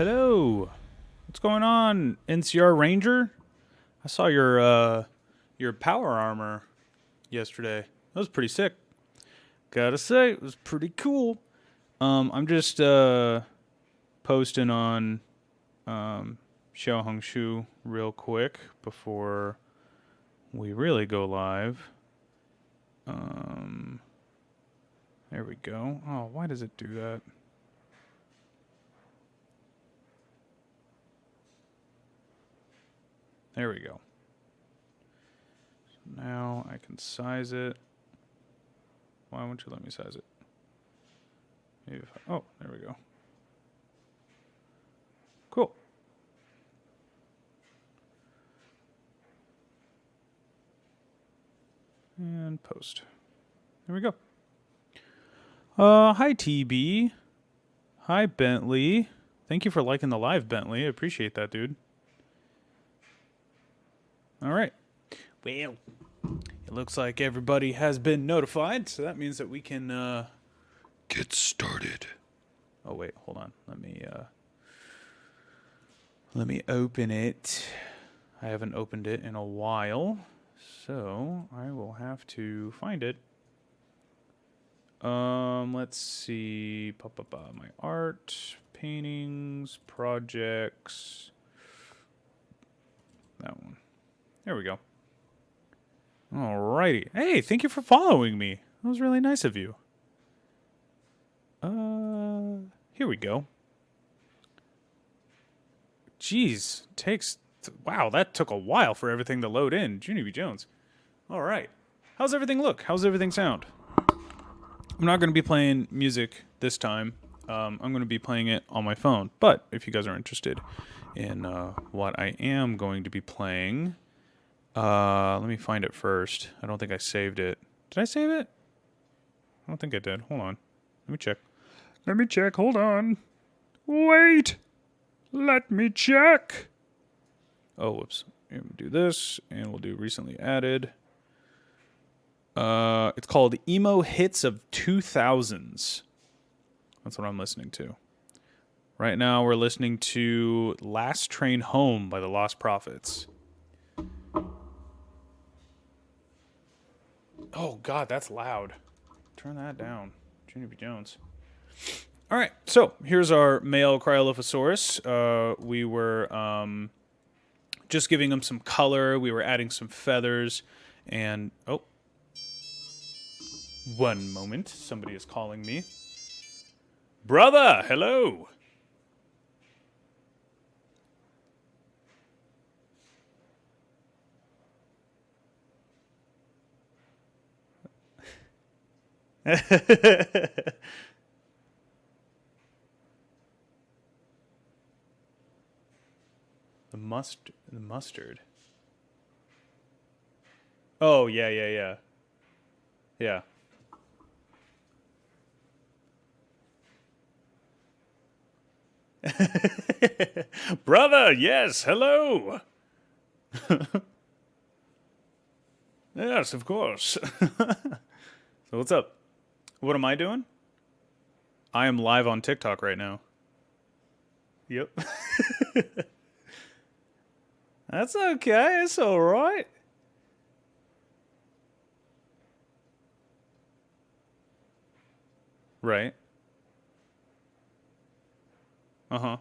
Hello. What's going on, NCR Ranger? I saw your power armor yesterday. That was pretty sick. Gotta say, it was pretty cool. I'm just posting on Xiaohongshu real quick before we really go live. There we go. Oh, why does it do that? There we go. So now I can size it. Why won't you let me size it? Maybe if oh, there we go. Cool. And post. There we go. Hi TB. Hi Bentley. Thank you for liking the live, Bentley. I appreciate that, dude. All right. Well, it looks like everybody has been notified, so that means that we can get started. Oh wait, hold on. Let me open it. I haven't opened it in a while, so I will have to find it. Let's see. My art, paintings, projects. That one. There we go. Alrighty. Hey, thank you for following me. That was really nice of you. Here we go. Jeez, wow, that took a while for everything to load in. Junie B. Jones. All right. How's everything look? How's everything sound? I'm not going to be playing music this time. I'm going to be playing it on my phone. But if you guys are interested in what I am going to be playing, let me find it first. I don't think I saved it. Did I save it? I don't think I did. Hold on. Let me check. Hold on. Wait. Let me check. Oh, whoops. We'll do this, and we'll do recently added. It's called Emo Hits of 2000s. That's what I'm listening to. Right now, we're listening to Last Train Home by the Lost Prophets. Oh, God, that's loud. Turn that down. Junie B. Jones. All right, so here's our male Cryolophosaurus. We were just giving him some color. We were adding some feathers. And, oh. One moment. Somebody is calling me. Brother, hello. The mustard. Oh, yeah. Yeah. Brother, yes, hello. Yes, of course. So what's up? What am I doing? I am live on TikTok right now. Yep. That's okay. It's all right. Right. Uh-huh.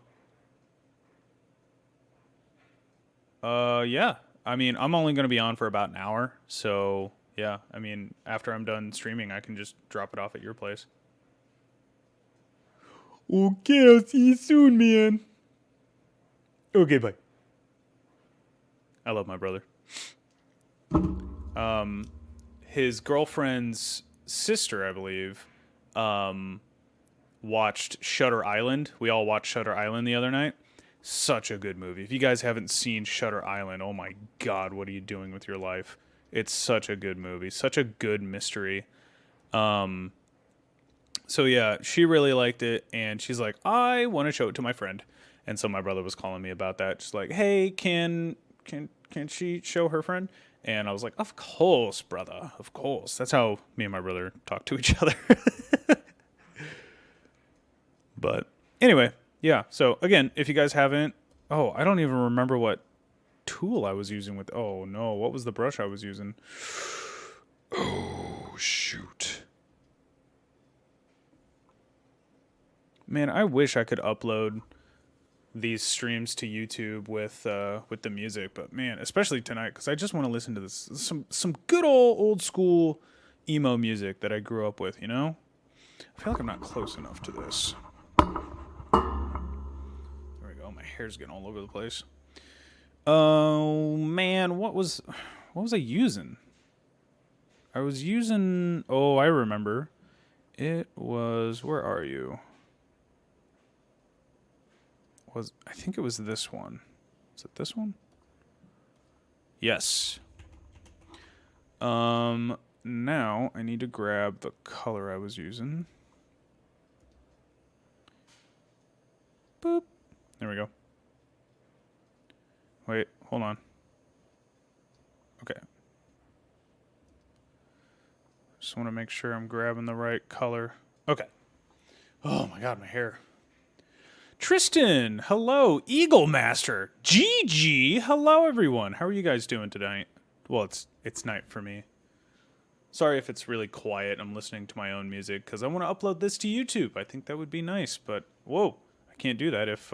Yeah. I mean, I'm only going to be on for about an hour. So, yeah. I mean, after I'm done streaming, I can just drop it off at your place. Okay, I'll see you soon, man. Okay, bye. I love my brother. His girlfriend's sister, I believe, watched Shutter Island. We all watched Shutter Island the other night. Such a good movie. If you guys haven't seen Shutter Island, oh my God, what are you doing with your life? It's such a good movie. Such a good mystery. So yeah, she really liked it, and she's like, I want to show it to my friend. And so my brother was calling me about that. Just like, hey, can she show her friend? And I was like, of course, brother. Of course. That's how me and my brother talk to each other. But anyway, Yeah. So again, if you guys haven't, oh, I don't even remember what tool I was using with. Oh no, what was the brush I was using? Oh shoot. Man, I wish I could upload these streams to YouTube with the music, but man, especially tonight because I just want to listen to this some good old school emo music that I grew up with. You know, I feel like I'm not close enough to this. There we go. My hair's getting all over the place. Oh man, what was I using? I was using. Oh, I remember. It was. Where are you? I think it was this one. Is it this one? Yes. Now I need to grab the color I was using. Boop. There we go. Wait, hold on. Okay. Just want to make sure I'm grabbing the right color. Okay. Oh my god, my hair. Tristan, hello. Eagle Master. GG. Hello, everyone. How are you guys doing tonight? Well, it's night for me. Sorry if it's really quiet. I'm listening to my own music because I want to upload this to YouTube. I think that would be nice, but whoa, I can't do that if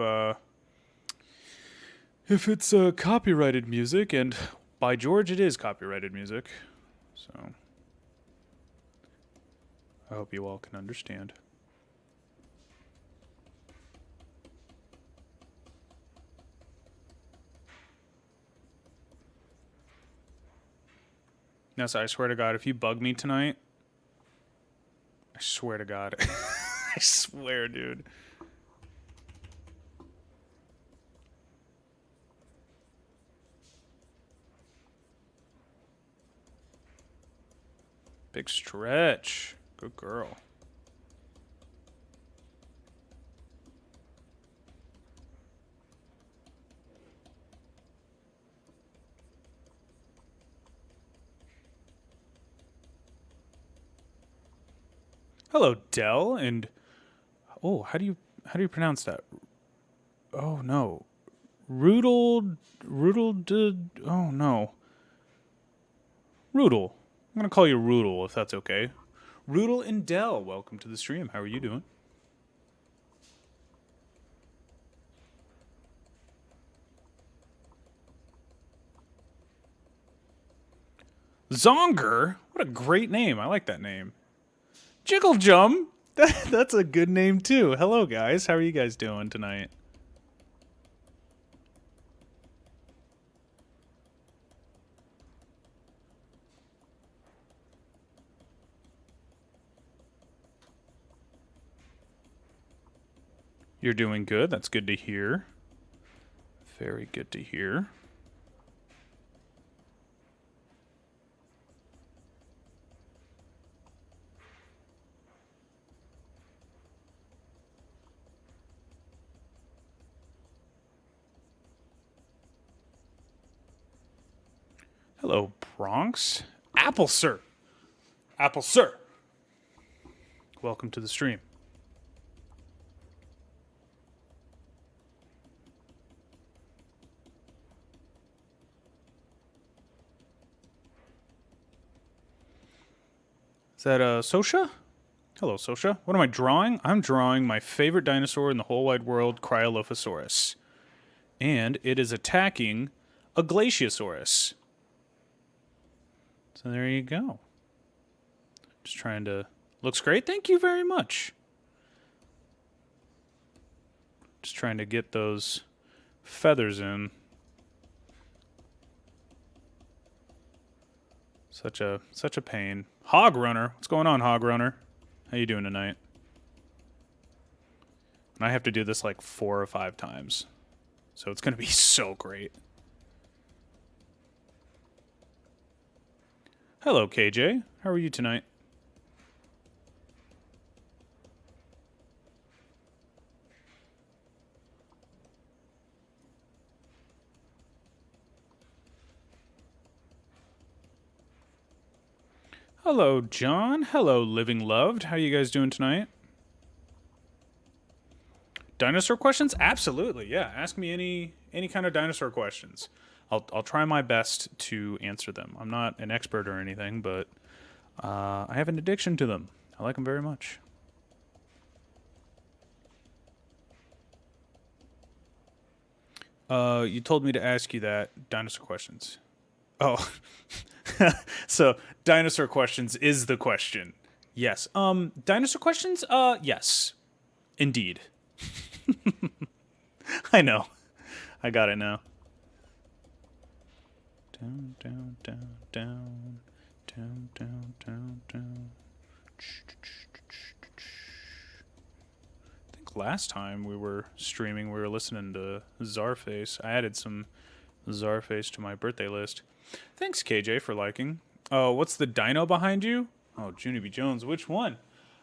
it's copyrighted music, and by George, it is copyrighted music. So I hope you all can understand. Nessa, I swear to God, if you bug me tonight, I swear to God. I swear, dude. Big stretch. Good girl. Hello, Dell, and oh, how do you pronounce that? Oh no, Rudel, oh no, Rudel. I'm gonna call you Rudel if that's okay. Rudel and Dell, welcome to the stream. How are you doing? Zonger, what a great name. I like that name. Jiggle Jum. That's a good name too. Hello guys, how are you guys doing tonight? You're doing good. That's good to hear. Very good to hear. Hello, Bronx. Apple Sir. Apple Sir. Welcome to the stream. Is that Sosha? Hello, Sosha. What am I drawing? I'm drawing my favorite dinosaur in the whole wide world, Cryolophosaurus. And it is attacking a Glaciosaurus. So there you go. Just trying to... Looks great. Thank you very much. Just trying to get those feathers in. Such a pain. Hog Runner. What's going on, Hog Runner? How you doing tonight? And I have to do this like 4 or 5 times. So it's going to be so great. Hello, KJ. How are you tonight? Hello, John. Hello, Living Loved. How you guys doing tonight? Dinosaur questions? Absolutely. Yeah. Ask me any kind of dinosaur questions. I'll try my best to answer them. I'm not an expert or anything, but I have an addiction to them. I like them very much. You told me to ask you that dinosaur questions. Oh, so dinosaur questions is the question. Yes. Dinosaur questions? Yes, indeed. I know. I got it now. Down, down, down, down, down, down, down, down. I think last time we were streaming, we were listening to Czarface. I added some Czarface to my birthday list. Thanks, KJ, for liking. Oh, what's the dino behind you? Oh, Junie B. Jones. Which one?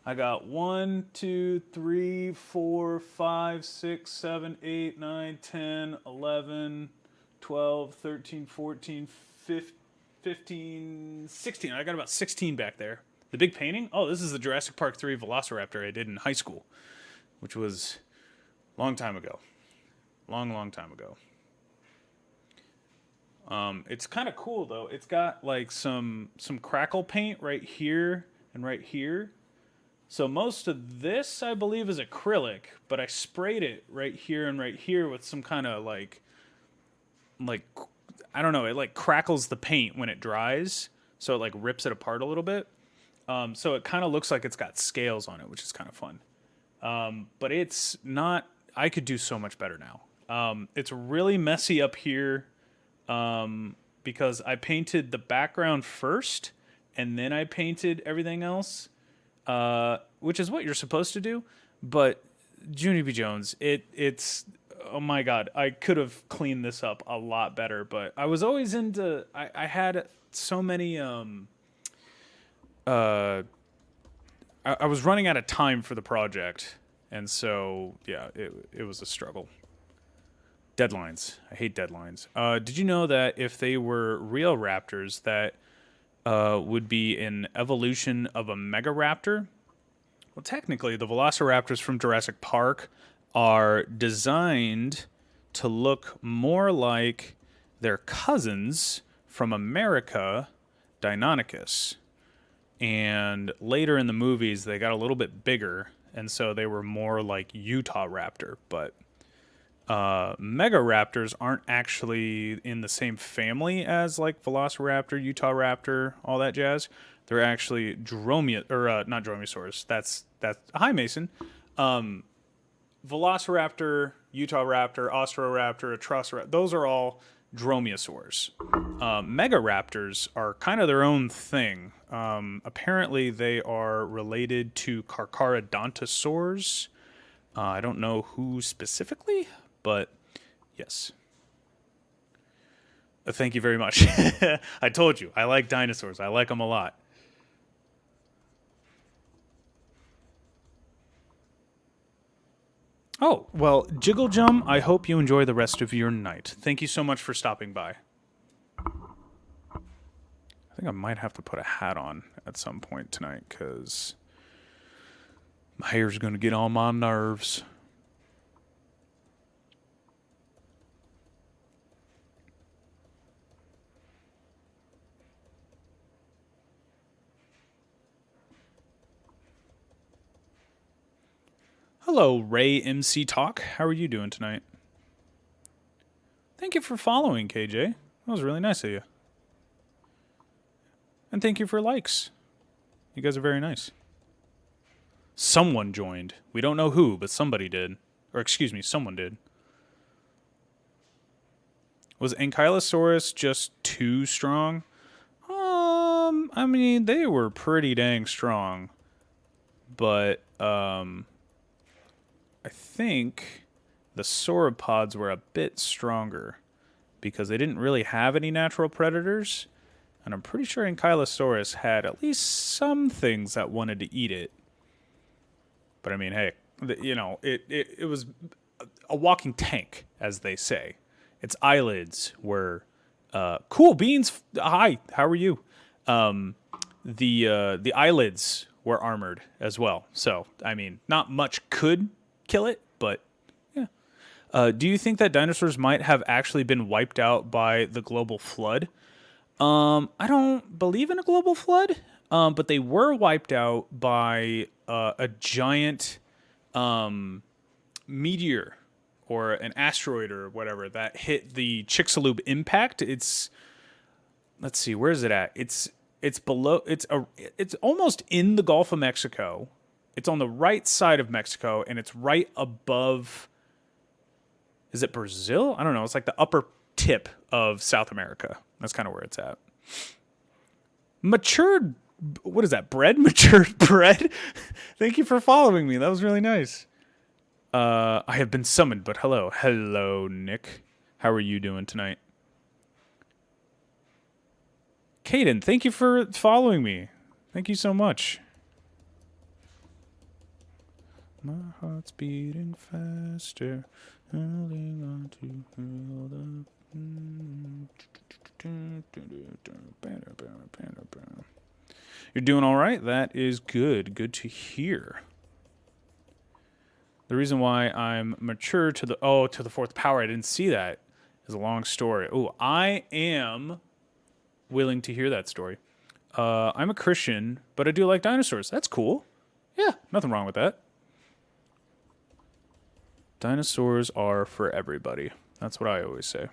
I got 1, 2, 3, 4, 5, 6, 7, 8, 9, 10, 11, 12, 13, 14, 15, 16. I got about 16 back there. The big painting? Oh, this is the Jurassic Park 3 Velociraptor I did in high school, which was a long time ago. Long time ago. It's kind of cool though. It's got like some crackle paint right here and right here. So most of this, I believe, is acrylic, but I sprayed it right here and right here with some kind of like I don't know. It like crackles the paint when it dries, so it like rips it apart a little bit. So it kind of looks like it's got scales on it, which is kind of fun. But it's not. I could do so much better now. It's really messy up here. Because I painted the background first, and then I painted everything else, which is what you're supposed to do. But Junie B. Jones, it's oh my god, I could have cleaned this up a lot better. But I was always into. I had so many. I was running out of time for the project, and so yeah, it was a struggle. Deadlines. I hate deadlines. Did you know that if they were real raptors, that would be an evolution of a megaraptor? Well, technically, the velociraptors from Jurassic Park are designed to look more like their cousins from America, Deinonychus. And later in the movies, they got a little bit bigger, and so they were more like Utah Raptor, but megaraptors aren't actually in the same family as like Velociraptor, Utah Raptor, all that jazz. They're actually not dromaeosaurs. That's hi Mason. Velociraptor, Utah Raptor, Austroraptor, Atrociraptor. Those are all dromaeosaurs. Megaraptors are kind of their own thing. Apparently, they are related to Carcharodontosaurs. I don't know who specifically, but yes. Thank you very much. I told you, I like dinosaurs. I like them a lot. Oh, well, Jiggle Jum, I hope you enjoy the rest of your night. Thank you so much for stopping by. I think I might have to put a hat on at some point tonight because my hair's going to get on my nerves. Hello, Ray MC Talk. How are you doing tonight? Thank you for following, KJ. That was really nice of you. And thank you for likes. You guys are very nice. Someone joined. We don't know who, but somebody did. Or excuse me, someone did. Was Ankylosaurus just too strong? I mean, they were pretty dang strong. But, I think the sauropods were a bit stronger because they didn't really have any natural predators. And I'm pretty sure Ankylosaurus had at least some things that wanted to eat it. But I mean, hey, it was a walking tank, as they say. Its eyelids were cool beans. Hi, how are you? The eyelids were armored as well. So I mean, not much could kill it, but Do you think that dinosaurs might have actually been wiped out by the global flood? I don't believe in a global flood, but they were wiped out by a giant meteor or an asteroid or whatever that hit the Chicxulub impact. It's let's see, where is it at? It's below. It's almost in the Gulf of Mexico. It's on the right side of Mexico, and it's right above. Is it Brazil? I don't know. It's like the upper tip of South America. That's kind of where it's at. Matured. What is that? Bread? Matured bread? Thank you for following me. That was really nice. I have been summoned, but hello. Hello, Nick. How are you doing tonight? Caden, thank you for following me. Thank you so much. My heart's beating faster. Holding on to hold up. You're doing all right. That is good. Good to hear. The reason why I'm mature to the fourth power, I didn't see that, is a long story. Oh, I am willing to hear that story. I'm a Christian, but I do like dinosaurs. That's cool. Yeah, nothing wrong with that. Dinosaurs are for everybody. That's what I always say.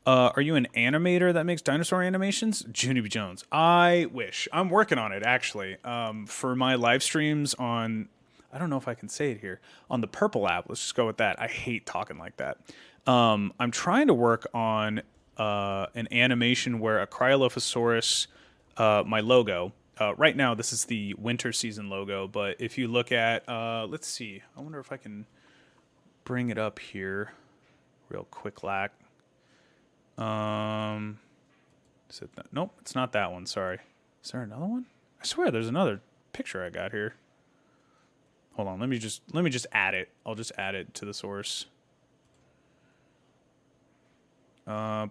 Are you an animator that makes dinosaur animations? Junie B. Jones. I wish. I'm working on it, actually. For my live streams on, I don't know if I can say it here, on the Purple app. Let's just go with that. I hate talking like that. I'm trying to work on an animation where a Cryolophosaurus, my logo, right now this is the winter season logo, but if you look at, let's see, I wonder if I can bring it up here real quick. Is it that? Nope, it's not that one. Sorry. Is there another one? I swear there's another picture I got here. Hold on, let me just add it. I'll just add it to the source. Where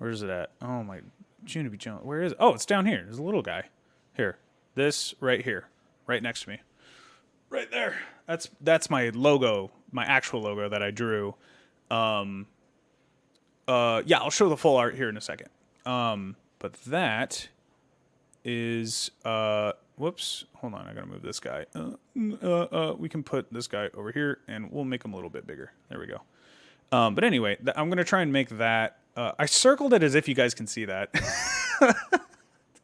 is it at? Oh my, Junie B. Jones. Where is it? Oh, it's down here. There's a little guy. Here. This right here. Right next to me. Right there. That's my logo, my actual logo that I drew. Yeah, I'll show the full art here in a second. But that is whoops, hold on, I gotta move this guy. We can put this guy over here and we'll make him a little bit bigger. There we go. But anyway, I'm gonna try and make that. I circled it as if you guys can see that.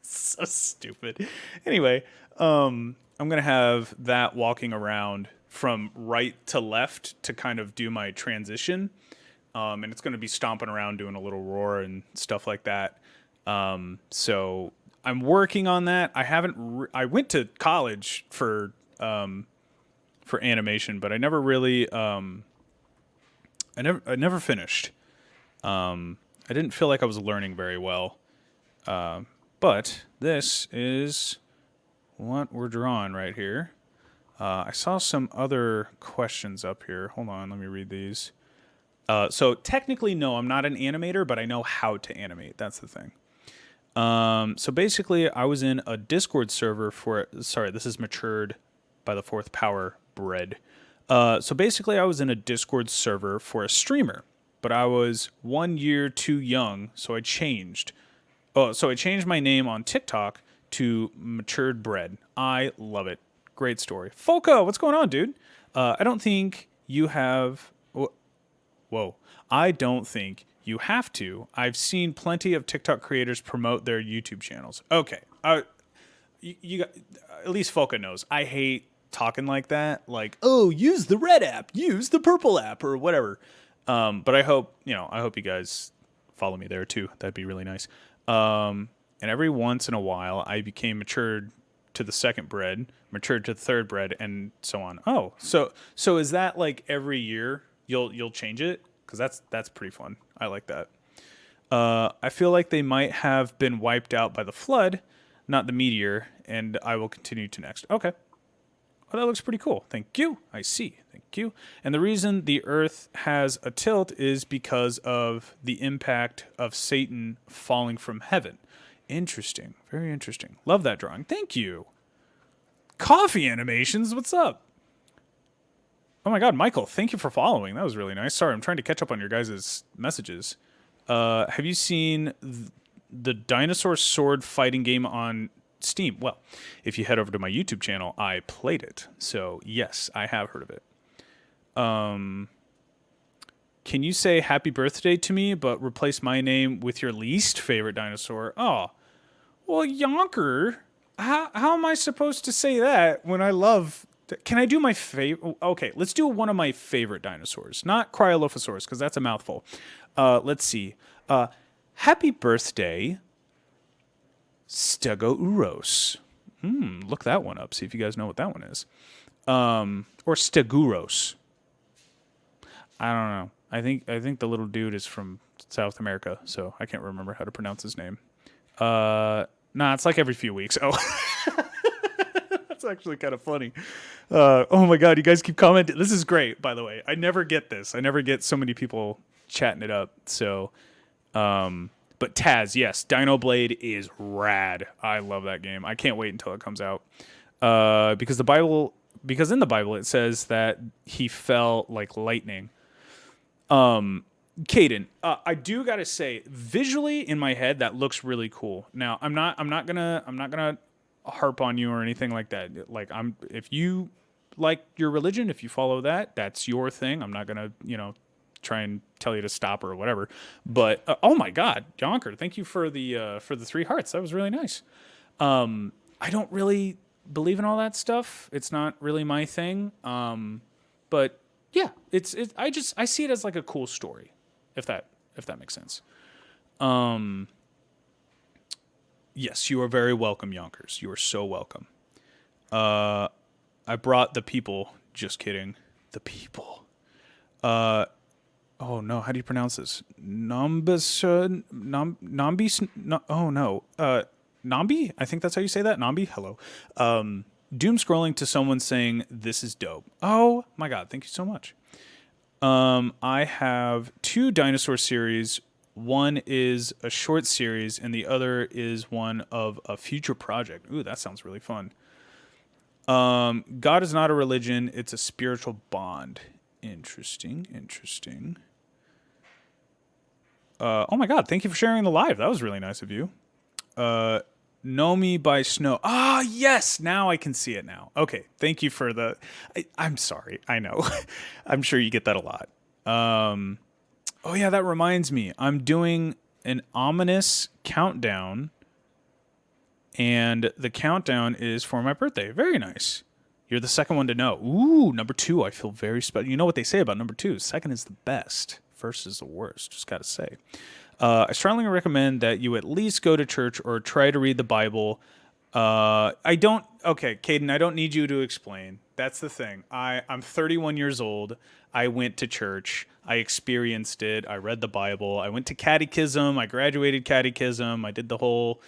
So stupid. Anyway, I'm gonna have that walking around from right to left to kind of do my transition. And it's going to be stomping around doing a little roar and stuff like that. So I'm working on that. I haven't. I went to college for animation, but I never really. I never finished. I didn't feel like I was learning very well. But this is what we're drawing right here. I saw some other questions up here. Hold on, let me read these. So technically, no, I'm not an animator, but I know how to animate. That's the thing. So basically, I was in a Discord server for... Sorry, this is matured by the fourth power bread. So basically, I was in a Discord server for a streamer, but I was 1 year too young, so I changed. Oh, so I changed my name on TikTok to Matured Bread. I love it. Great story. Foco, what's going on, dude? I don't think you have... Whoa. I don't think you have to. I've seen plenty of TikTok creators promote their YouTube channels. Okay. You got, at least Foca knows. I hate talking like that. Like, oh, use the red app, use the purple app, or whatever. But I hope you guys follow me there too. That'd be really nice. And every once in a while, I became matured to the second bread, matured to the third bread, and so on. Oh, so is that like every year you'll change it? Because that's pretty fun. I like that. I feel like they might have been wiped out by the flood, not the meteor, and I will continue to next. Okay. Oh, that looks pretty cool. Thank you. I see. Thank you. And the reason the Earth has a tilt is because of the impact of Satan falling from heaven. Interesting. Very interesting. Love that drawing. Thank you. Coffee animations. What's up? Oh my God, Michael, thank you for following. That was really nice. Sorry, I'm trying to catch up on your guys' messages. Have you seen the Dinosaur Sword fighting game on Steam? Well, if you head over to my YouTube channel, I played it. So, yes, I have heard of it. Can you say happy birthday to me, but replace my name with your least favorite dinosaur? Oh, well, Yonker, how am I supposed to say that when I love... Can I do my favorite? Okay, let's do one of my favorite dinosaurs. Not Cryolophosaurus, because that's a mouthful. Let's see. Happy birthday, Stegouros. Look that one up. See if you guys know what that one is. Or Stegouros. I don't know. I think the little dude is from South America, so I can't remember how to pronounce his name. Nah, it's like every few weeks. Oh. That's actually kind of funny. Oh my God, you guys keep commenting. This is great, by the way. I never get this. I never get so many people chatting it up. So, but Taz, yes, Dino Blade is rad. I love that game. I can't wait until it comes out. Because in the Bible it says that he fell like lightning. Caden, I do gotta say, visually in my head that looks really cool. Now I'm not gonna harp on you or anything like that. Like if you like your religion, if you follow that, that's your thing. I'm not gonna try and tell you to stop or whatever. But oh my God, Jonker, thank you for the 3 hearts. That was really nice. I don't really believe in all that stuff. It's not really my thing. But yeah, I see it as like a cool story, if that makes sense. Yes, you are very welcome, Yonkers. You are so welcome. I brought the people. Just kidding. The people. Oh no, how do you pronounce this? Nambi? Oh no. Nambi? I think that's how you say that. Nambi? Hello. Doom scrolling to someone saying, "This is dope." Oh my God, thank you so much. I have 2 dinosaur series. One is a short series, and the other is one of a future project. Ooh, that sounds really fun. God is not a religion; it's a spiritual bond. Interesting. Oh my God, thank you for sharing the live. That was really nice of you. Know Me by Snow. Ah, yes, now I can see it now. Okay, thank you for the... I'm sorry, I know. I'm sure you get that a lot. Oh yeah, that reminds me. I'm doing an ominous countdown, and the countdown is for my birthday. Very nice. You're the second one to know. Ooh, number 2, I feel very special. You know what they say about number 2. Second is the best. First is the worst, just gotta say. I strongly recommend that you at least go to church or try to read the Bible. Okay, Caden, I don't need you to explain. That's the thing. I'm 31 years old. I went to church. I experienced it. I read the Bible. I went to catechism. I graduated catechism. I did the whole,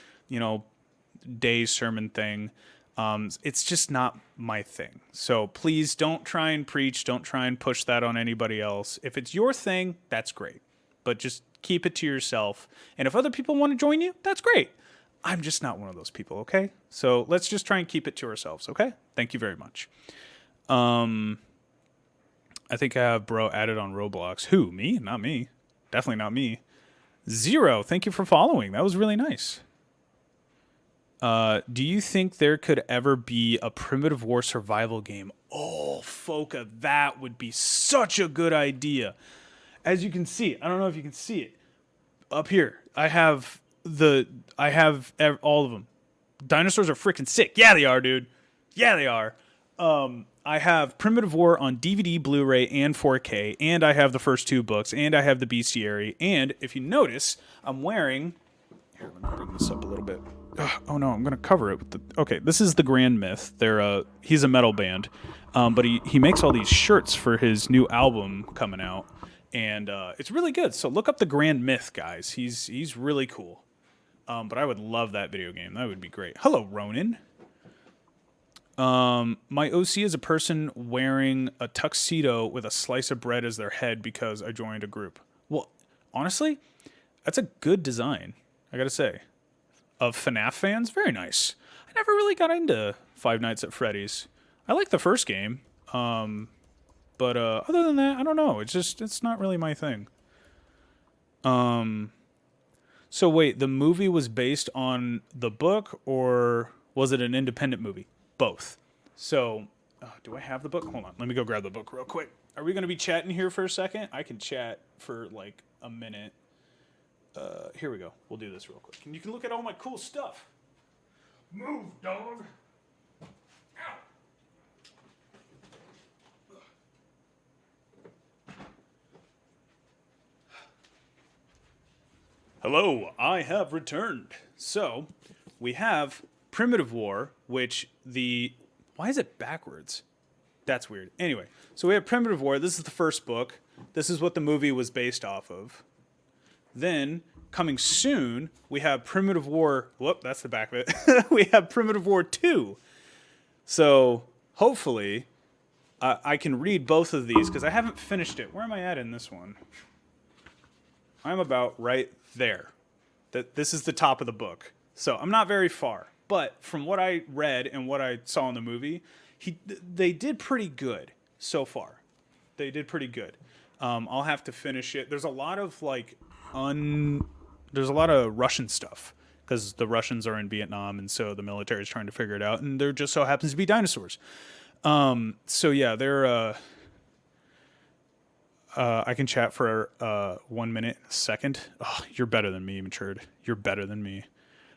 day sermon thing. It's just not my thing. So please don't try and preach. Don't try and push that on anybody else. If it's your thing, that's great. But just keep it to yourself. And if other people want to join you, that's great. I'm just not one of those people, okay? So let's just try and keep it to ourselves, okay? Thank you very much. I think I have bro added on Roblox. Who? Me? Not me. Definitely not me. 0, thank you for following. That was really nice. Do you think there could ever be a primitive war survival game? Oh, Foca, that would be such a good idea. As you can see, I don't know if you can see it. Up here, I have all of them. Dinosaurs are freaking sick. Yeah, they are, dude. Yeah, they are. I have Primitive War on DVD, Blu-ray, and 4K, and I have the first 2 books, and I have the Bestiary, and if you notice, I'm wearing... Here, let me bring this up a little bit. Oh no, I'm gonna cover it with the... Okay, this is the Grand Myth. He's a metal band, but he makes all these shirts for his new album coming out. And it's really good. So look up the Grand Myth, guys. He's really cool. But I would love that video game. That would be great. Hello, Ronan. My OC is a person wearing a tuxedo with a slice of bread as their head because I joined a group. Well, honestly, that's a good design, I gotta say. Of FNAF fans, very nice. I never really got into Five Nights at Freddy's. I like the first game, but other than that, I don't know. It's not really my thing. So wait, the movie was based on the book, or was it an independent movie? Both. So, do I have the book? Hold on, let me go grab the book real quick. Are we going to be chatting here for a second? I can chat for like a minute. Here we go. We'll do this real quick. And you can look at all my cool stuff. Move, dog. Ow. Hello, I have returned. So, we have Primitive War, which the... Why is it backwards? That's weird. Anyway, so we have Primitive War. This is the first book. This is what the movie was based off of. Then, coming soon, we have Primitive War... Whoop, that's the back of it. We have Primitive War 2. So, hopefully, I can read both of these, because I haven't finished it. Where am I at in this one? I'm about right there. This is the top of the book. So I'm not very far. But from what I read and what I saw in the movie, they did pretty good so far. They did pretty good. I'll have to finish it. There's a lot of there's a lot of Russian stuff because the Russians are in Vietnam, and so the military is trying to figure it out. And there just so happens to be dinosaurs. So yeah, they're. I can chat for 1 minute, a second. Oh, you're better than me, matured. You're better than me.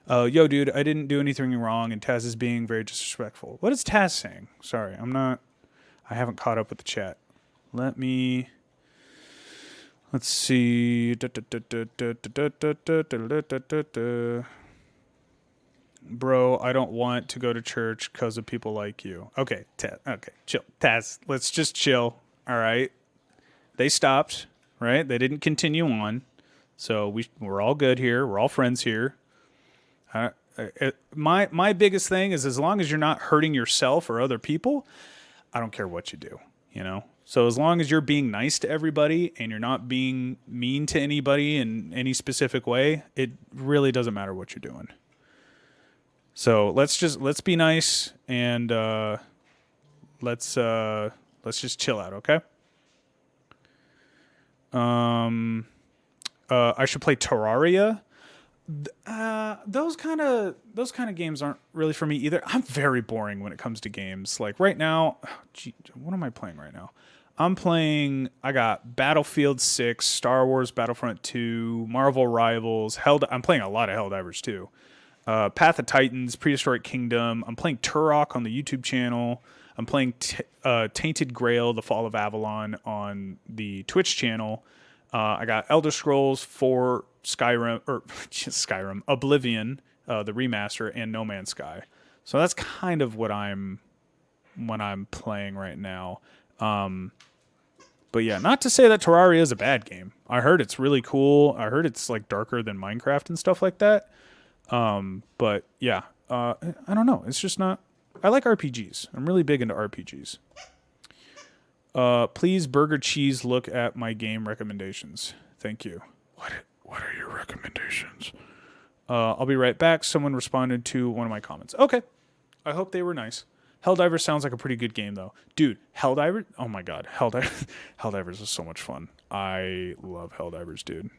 Yo, dude, I didn't do anything wrong, and Taz is being very disrespectful. What is Taz saying? Sorry, I haven't caught up with the chat. Let's see. Bro, I don't want to go to church because of people like you. Okay, Taz. Okay, chill. Taz, let's just chill. All right. They stopped, right? They didn't continue on. So we're all good here. We're all friends here. My biggest thing is as long as you're not hurting yourself or other people, I don't care what you do, you know? So as long as you're being nice to everybody and you're not being mean to anybody in any specific way, it really doesn't matter what you're doing. So let's be nice and let's just chill out, okay? I should play Terraria. Those kind of games aren't really for me either. I'm very boring when it comes to games. Like right now, what am I playing right now? I got Battlefield 6, Star Wars Battlefront 2, Marvel Rivals, I'm playing a lot of Helldivers too. Path of Titans, Prehistoric Kingdom. I'm playing Turok on the YouTube channel. I'm playing Tainted Grail, The Fall of Avalon on the Twitch channel. I got Elder Scrolls 4, Skyrim, Oblivion, the remaster, and No Man's Sky. So that's kind of what I'm playing right now. But yeah, not to say that Terraria is a bad game. I heard it's really cool. I heard it's like darker than Minecraft and stuff like that. But yeah, I don't know. It's just not. I like RPGs. I'm really big into RPGs. Please, Burger Cheese, look at my game recommendations. Thank you. What are your recommendations? I'll be right back. Someone responded to one of my comments. Okay. I hope they were nice. Helldivers sounds like a pretty good game, though. Dude, Helldivers? Oh my god. Helldivers is so much fun. I love Helldivers, dude.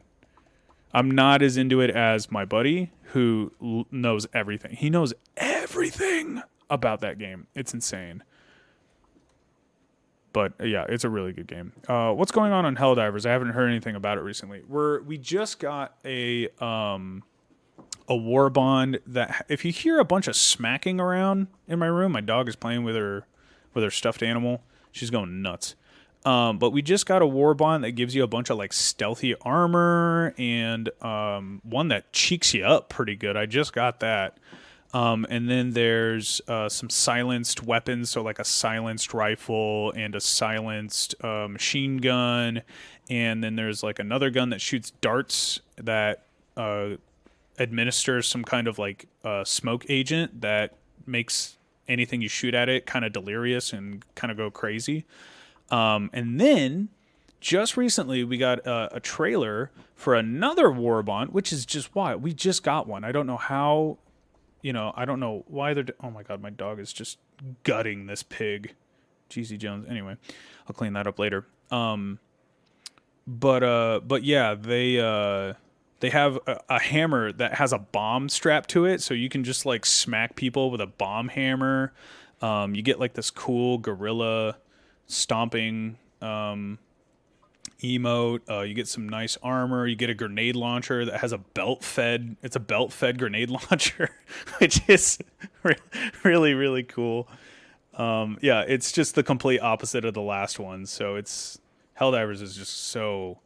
I'm not as into it as my buddy who knows everything. He knows everything about that game. It's insane. But yeah, it's a really good game. What's going on Helldivers? I haven't heard anything about it recently. We just got a war bond that if you hear a bunch of smacking around in my room, my dog is playing with her stuffed animal. She's going nuts. But we just got a war bond that gives you a bunch of like stealthy armor and one that cheeks you up pretty good. I just got that. And then there's some silenced weapons, so like a silenced rifle and a silenced machine gun. And then there's like another gun that shoots darts that administers some kind of like smoke agent that makes anything you shoot at it kind of delirious and kind of go crazy. And then just recently we got a trailer for another Warbond, which is just wild. We just got one. I don't know how, I don't know why they're. Oh my god, my dog is just gutting this pig. GZ Jones. Anyway, I'll clean that up later. But yeah, they have a hammer that has a bomb strapped to it, so you can just like smack people with a bomb hammer. You get like this cool gorilla stomping emote. You get some nice armor. You get a grenade launcher that has a belt-fed. It's a belt-fed grenade launcher, which is really really cool. Yeah, it's just the complete opposite of the last one. So it's Helldivers is just so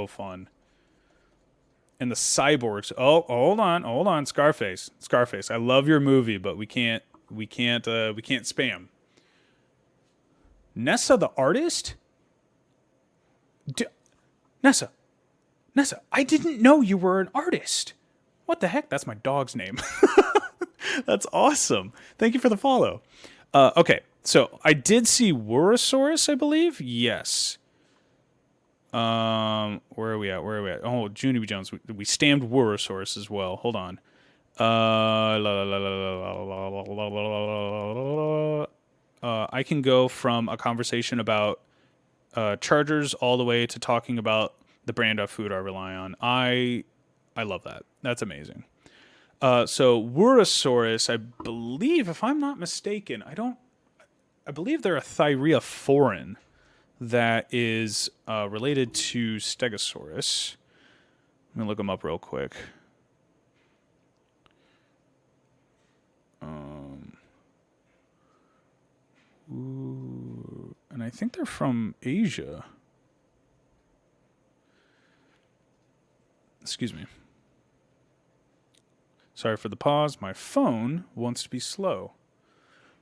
fun. And the cyborgs. Oh, hold on, Scarface. I love your movie, but we can't spam. Nessa the artist? Nessa, I didn't know you were an artist. What the heck? That's my dog's name. That's awesome. Thank you for the follow. Okay, so I did see Wurosaurus, I believe. Yes. Where are we at? Oh, Junie Jones. We stammed Wurosaurus as well. Hold on. I can go from a conversation about chargers all the way to talking about the brand of food I rely on. I love that. That's amazing. So Wurosaurus, I believe, if I'm not mistaken, I believe they're a thyreophoran that is related to Stegosaurus. Let me look them up real quick. And I think they're from Asia. Excuse me. Sorry for the pause. My phone wants to be slow.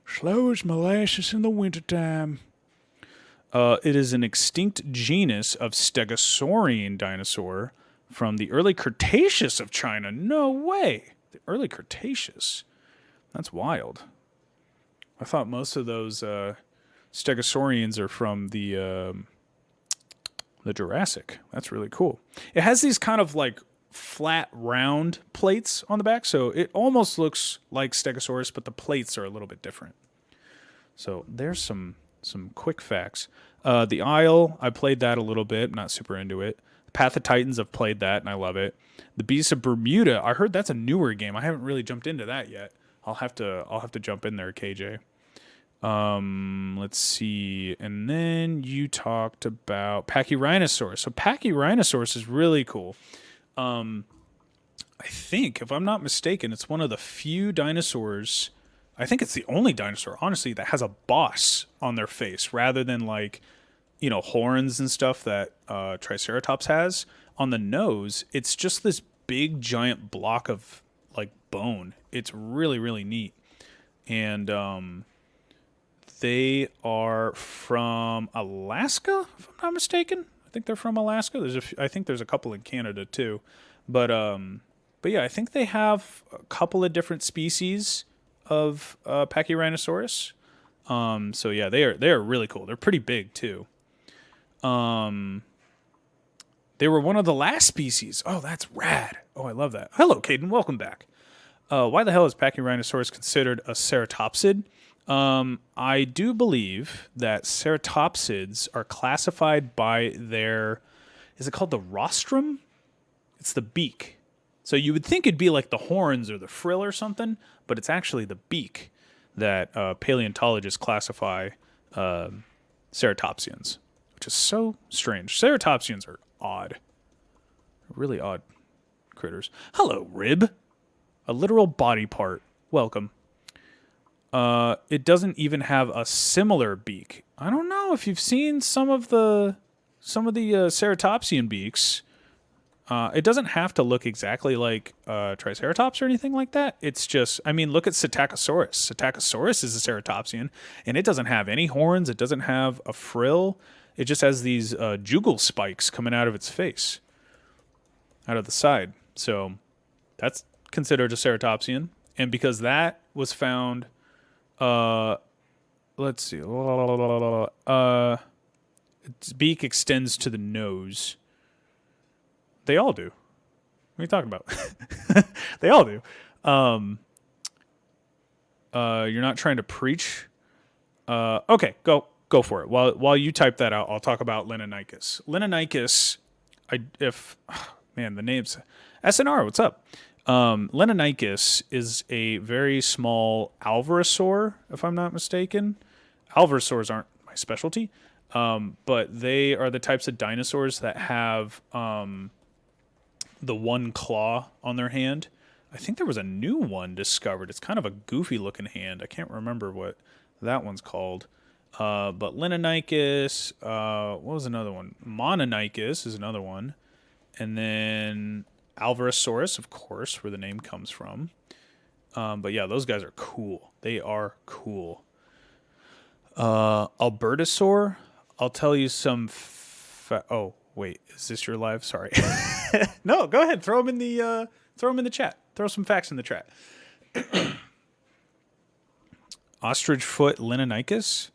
Slow as molasses in the wintertime. It is an extinct genus of Stegosaurian dinosaur from the early Cretaceous of China. No way. The early Cretaceous. That's wild. I thought most of those Stegosaurians are from the Jurassic. That's really cool. It has these kind of like flat, round plates on the back, so it almost looks like Stegosaurus, but the plates are a little bit different. So there's some quick facts. The Isle, I played that a little bit. I'm not super into it. Path of Titans, I've played that, and I love it. The Beast of Bermuda, I heard that's a newer game. I haven't really jumped into that yet. I'll have to jump in there, KJ. Let's see. And then you talked about Pachyrhinosaurus. So Pachyrhinosaurus is really cool. I think, if I'm not mistaken, it's one of the few dinosaurs, I think it's the only dinosaur, honestly, that has a boss on their face rather than like, horns and stuff that Triceratops has. On the nose, it's just this big giant block of like bone. It's really, really neat. And they are from Alaska, if I'm not mistaken. I think they're from Alaska. I think there's a couple in Canada too. But yeah, I think they have a couple of different species of Pachyrhinosaurus. So yeah, they are really cool. They're pretty big too. They were one of the last species. Oh, that's rad. Oh, I love that. Hello, Caden. Welcome back. Why the hell is Pachyrhinosaurus considered a ceratopsid? I do believe that ceratopsids are classified by their, is it called the rostrum? It's the beak. So you would think it'd be like the horns or the frill or something, but it's actually the beak that paleontologists classify ceratopsians, which is so strange. Ceratopsians are odd. Really odd critters. Hello, rib. A literal body part. Welcome. It doesn't even have a similar beak. I don't know if you've seen some of the ceratopsian beaks. It doesn't have to look exactly like Triceratops or anything like that. It's just, look at Psittacosaurus. Psittacosaurus is a ceratopsian, and it doesn't have any horns. It doesn't have a frill. It just has these jugal spikes coming out of its face, out of the side. So that's considered a ceratopsian. And because that was found Let's see. Its beak extends to the nose. They all do. What are you talking about? They all do. You're not trying to preach. Okay, go for it. While you type that out, I'll talk about Linonicus. Linonicus, man, the names. SNR, what's up? Linonicus is a very small alvarezsaur, if I'm not mistaken. Alvarezsaurs aren't my specialty, but they are the types of dinosaurs that have the one claw on their hand. I think there was a new one discovered. It's kind of a goofy looking hand. I can't remember what that one's called. But Linonicus, what was another one? Mononicus is another one. And then Alvarezsaurus, of course, where the name comes from. But yeah, those guys are cool. They are cool. Albertosaur, I'll tell you some... oh, wait, is this your live? Sorry. No, go ahead. Throw them in the chat. Throw some facts in the chat. Ostrich foot Linonicus?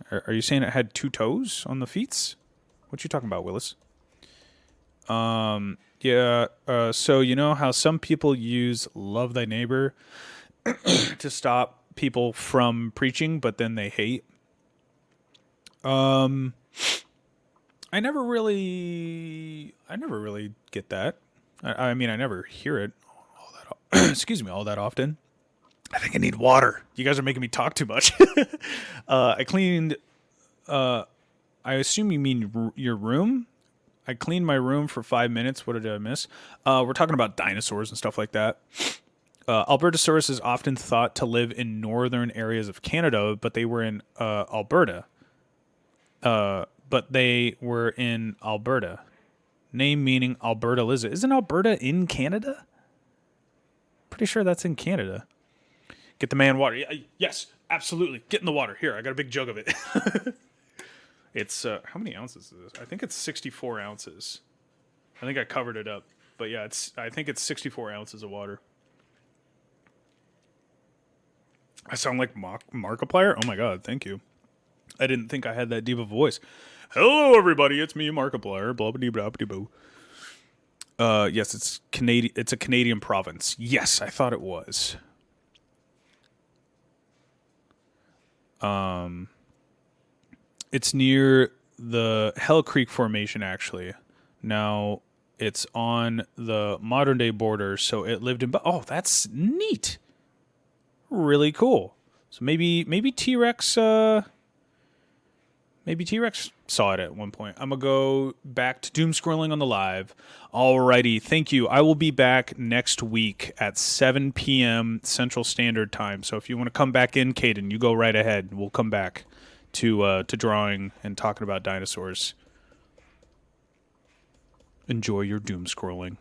Are you saying it had 2 toes on the feet? What you talking about, Willis? Yeah, so you know how some people use love thy neighbor to stop people from preaching, but then they hate? I never really get that. I mean, I never hear it all that. Excuse me, all that often. I think I need water. You guys are making me talk too much. I cleaned. I assume you mean your room. I cleaned my room for 5 minutes. What did I miss? We're talking about dinosaurs and stuff like that. Albertosaurus is often thought to live in northern areas of Canada, but they were in Alberta. Name meaning Alberta lizard. Isn't Alberta in Canada? Pretty sure that's in Canada. Get the man water. Yes, absolutely. Get in the water. Here, I got a big jug of it. It's, how many ounces is this? I think it's 64 ounces. I think I covered it up. But yeah, I think it's 64 ounces of water. I sound like Markiplier? Oh my god, thank you. I didn't think I had that deep of a voice. Hello, everybody. It's me, Markiplier. Blah blah blah blah boo. Yes, it's Canadian. It's a Canadian province. Yes, I thought it was. It's near the Hell Creek Formation, actually. Now, it's on the modern day border, so it lived in... Oh, that's neat. Really cool. So maybe T-Rex... Maybe T-Rex saw it at one point. I'm going to go back to doom scrolling on the live. Alrighty, thank you. I will be back next week at 7 p.m. Central Standard Time. So if you want to come back in, Caden, you go right ahead. We'll come back to drawing and talking about dinosaurs. Enjoy your doom scrolling.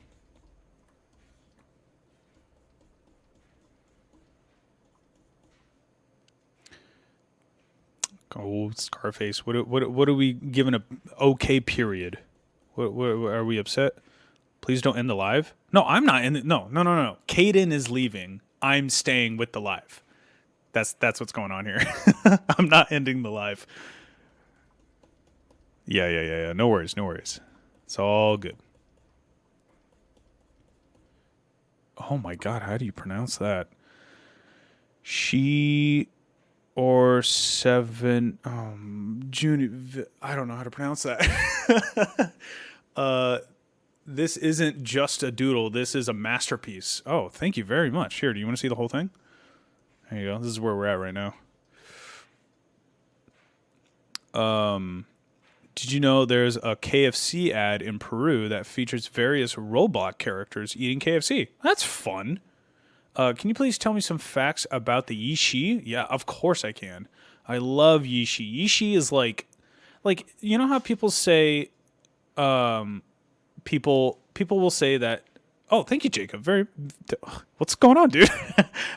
Oh, Scarface. What are we giving a okay period? What are we upset? Please don't end the live. No, I'm not in. No. Caden is leaving. I'm staying with the live. That's what's going on here. I'm not ending the live. Yeah. No worries. It's all good. Oh my god, how do you pronounce that? She or seven June. I don't know how to pronounce that. This isn't just a doodle. This is a masterpiece. Oh, thank you very much. Here, do you want to see the whole thing? There you go. This is where we're at right now. Did you know there's a KFC ad in Peru that features various robot characters eating KFC? That's fun. Can you please tell me some facts about the Yishi? Yeah, of course I can. I love Yishi. Yishi is like you know how people say, people will say that. Oh, thank you, Jacob. What's going on, dude?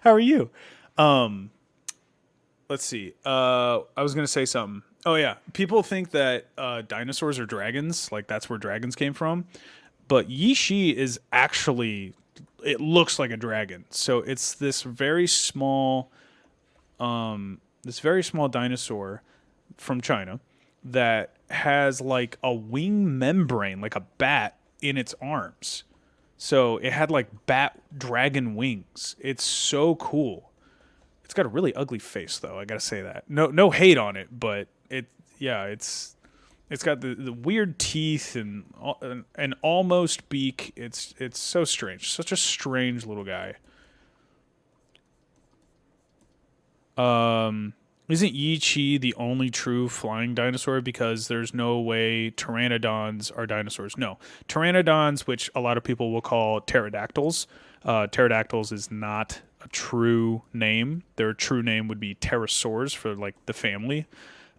How are you? Let's see. I was gonna say something. Oh yeah, people think that dinosaurs are dragons. Like that's where dragons came from. But Yishi is actually it looks like a dragon. So it's this very small dinosaur from China that has like a wing membrane, like a bat in its arms. So it had like bat dragon wings. It's so cool. It's got a really ugly face though. I gotta say that. No hate on it, but it's got the weird teeth and an almost beak. It's so strange. Such a strange little guy. Isn't Yi Chi the only true flying dinosaur? Because there's no way pteranodons are dinosaurs. No. Pteranodons, which a lot of people will call pterodactyls. Pterodactyls is not a true name. Their true name would be pterosaurs for like the family.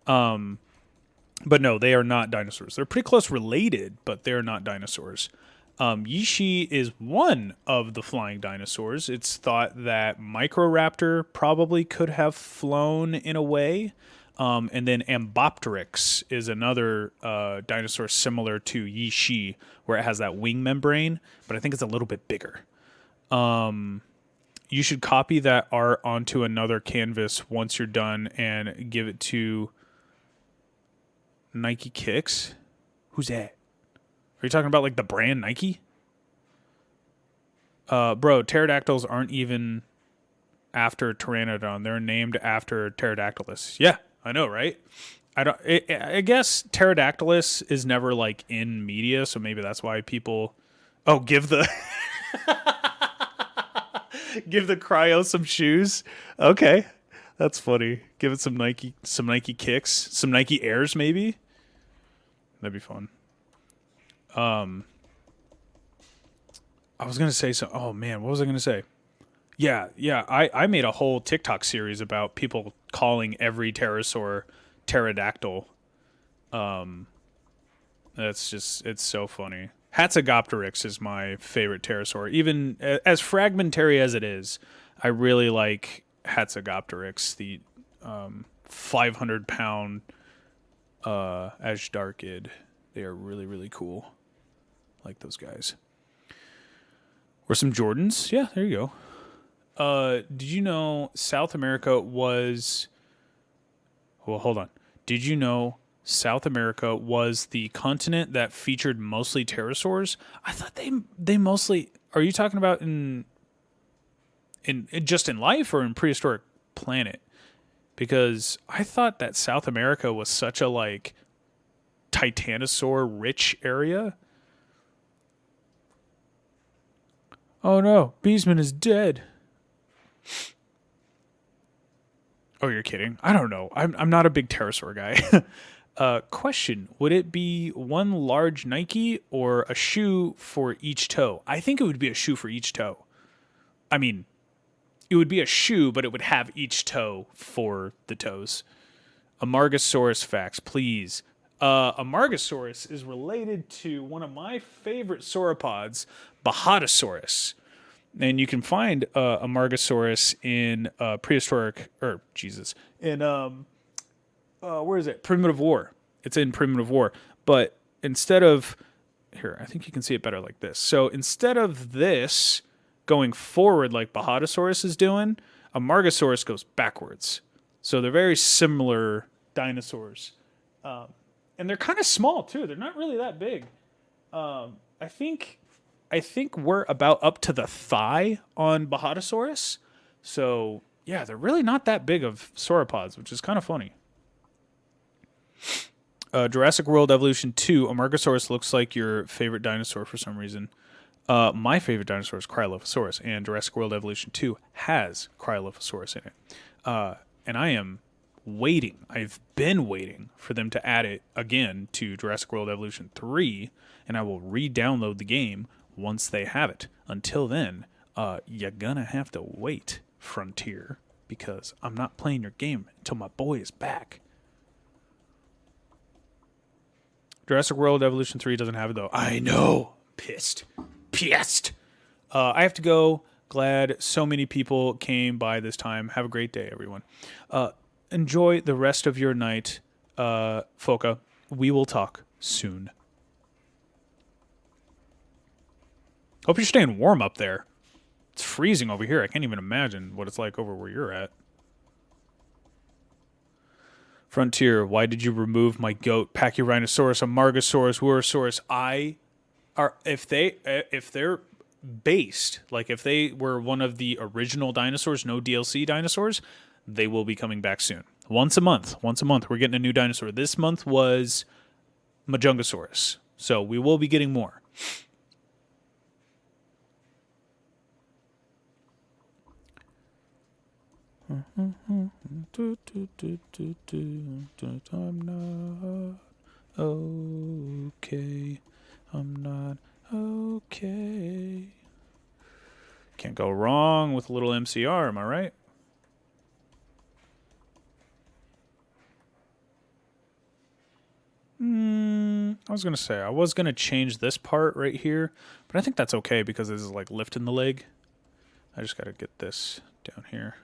But no, they are not dinosaurs. They're pretty close related, but they're not dinosaurs. Yishi is one of the flying dinosaurs. It's thought that Microraptor probably could have flown in a way. And then Ambopteryx is another dinosaur similar to Yishi, where it has that wing membrane, but I think it's a little bit bigger. You should copy that art onto another canvas once you're done and give it to Nike Kicks. Who's that? Are you talking about like the brand Nike? Bro, pterodactyls aren't even after Pteranodon. They're named after Pterodactylus. Yeah, I know, right? I guess Pterodactylus is never like in media, so maybe that's why people. Oh, give the give the cryo some shoes. Okay, that's funny. Give it some Nike Kicks, some Nike Airs, maybe. That'd be fun. I was gonna say so. Oh man, what was I gonna say? Yeah. I made a whole TikTok series about people calling every pterosaur pterodactyl. It's so funny. Hatzegopteryx is my favorite pterosaur. Even as fragmentary as it is, I really like Hatzegopteryx, the 500-pound Ashdarkid. They are really, really cool. Like those guys. Or some Jordans. Yeah, there you go. Did you know South America was... Well, hold on. Did you know South America was the continent that featured mostly pterosaurs? I thought they mostly... Are you talking about in just in life or in prehistoric planet? Because I thought that South America was such a like titanosaur rich area. Oh no, Beesman is dead. Oh, you're kidding? I don't know. I'm not a big pterosaur guy. Question: would it be one large Nike or a shoe for each toe? I think it would be a shoe for each toe. I mean, it would be a shoe, but it would have each toe for the toes. Amargasaurus facts, please. Amargasaurus is related to one of my favorite sauropods, Bahatosaurus. And you can find Amargasaurus in prehistoric, where is it? Primitive War. It's in Primitive War. But instead of, here, I think you can see it better like this. So instead of this going forward like Bahatosaurus is doing, Amargasaurus goes backwards. So they're very similar dinosaurs. And they're kind of small, too. They're not really that big. I think we're about up to the thigh on Bahatosaurus. So, yeah, they're really not that big of sauropods, which is kind of funny. Jurassic World Evolution 2, Amargasaurus looks like your favorite dinosaur for some reason. My favorite dinosaur is Cryolophosaurus, and Jurassic World Evolution 2 has Cryolophosaurus in it. And I am waiting. I've been waiting for them to add it again to Jurassic World Evolution 3, and I will re-download the game once they have it. Until then, you're gonna have to wait, Frontier, because I'm not playing your game until my boy is back. Jurassic World Evolution 3 doesn't have it, though. I know. Pissed. I have to go. Glad so many people came by this time. Have a great day, everyone. Enjoy the rest of your night, Foca. We will talk soon. Hope you're staying warm up there. It's freezing over here. I can't even imagine what it's like over where you're at. Frontier, why did you remove my goat, Pachyrhinosaurus, Amargasaurus, Wurosaurus? If they're based, like if they were one of the original dinosaurs, no DLC dinosaurs, they will be coming back soon. Once a month, we're getting a new dinosaur. This month was Majungasaurus, so we will be getting more. I'm not okay. I'm not okay. Can't go wrong with a little MCR, am I right? I was going to say, I was going to change this part right here, but I think that's okay because this is like lifting the leg. I just got to get this down here.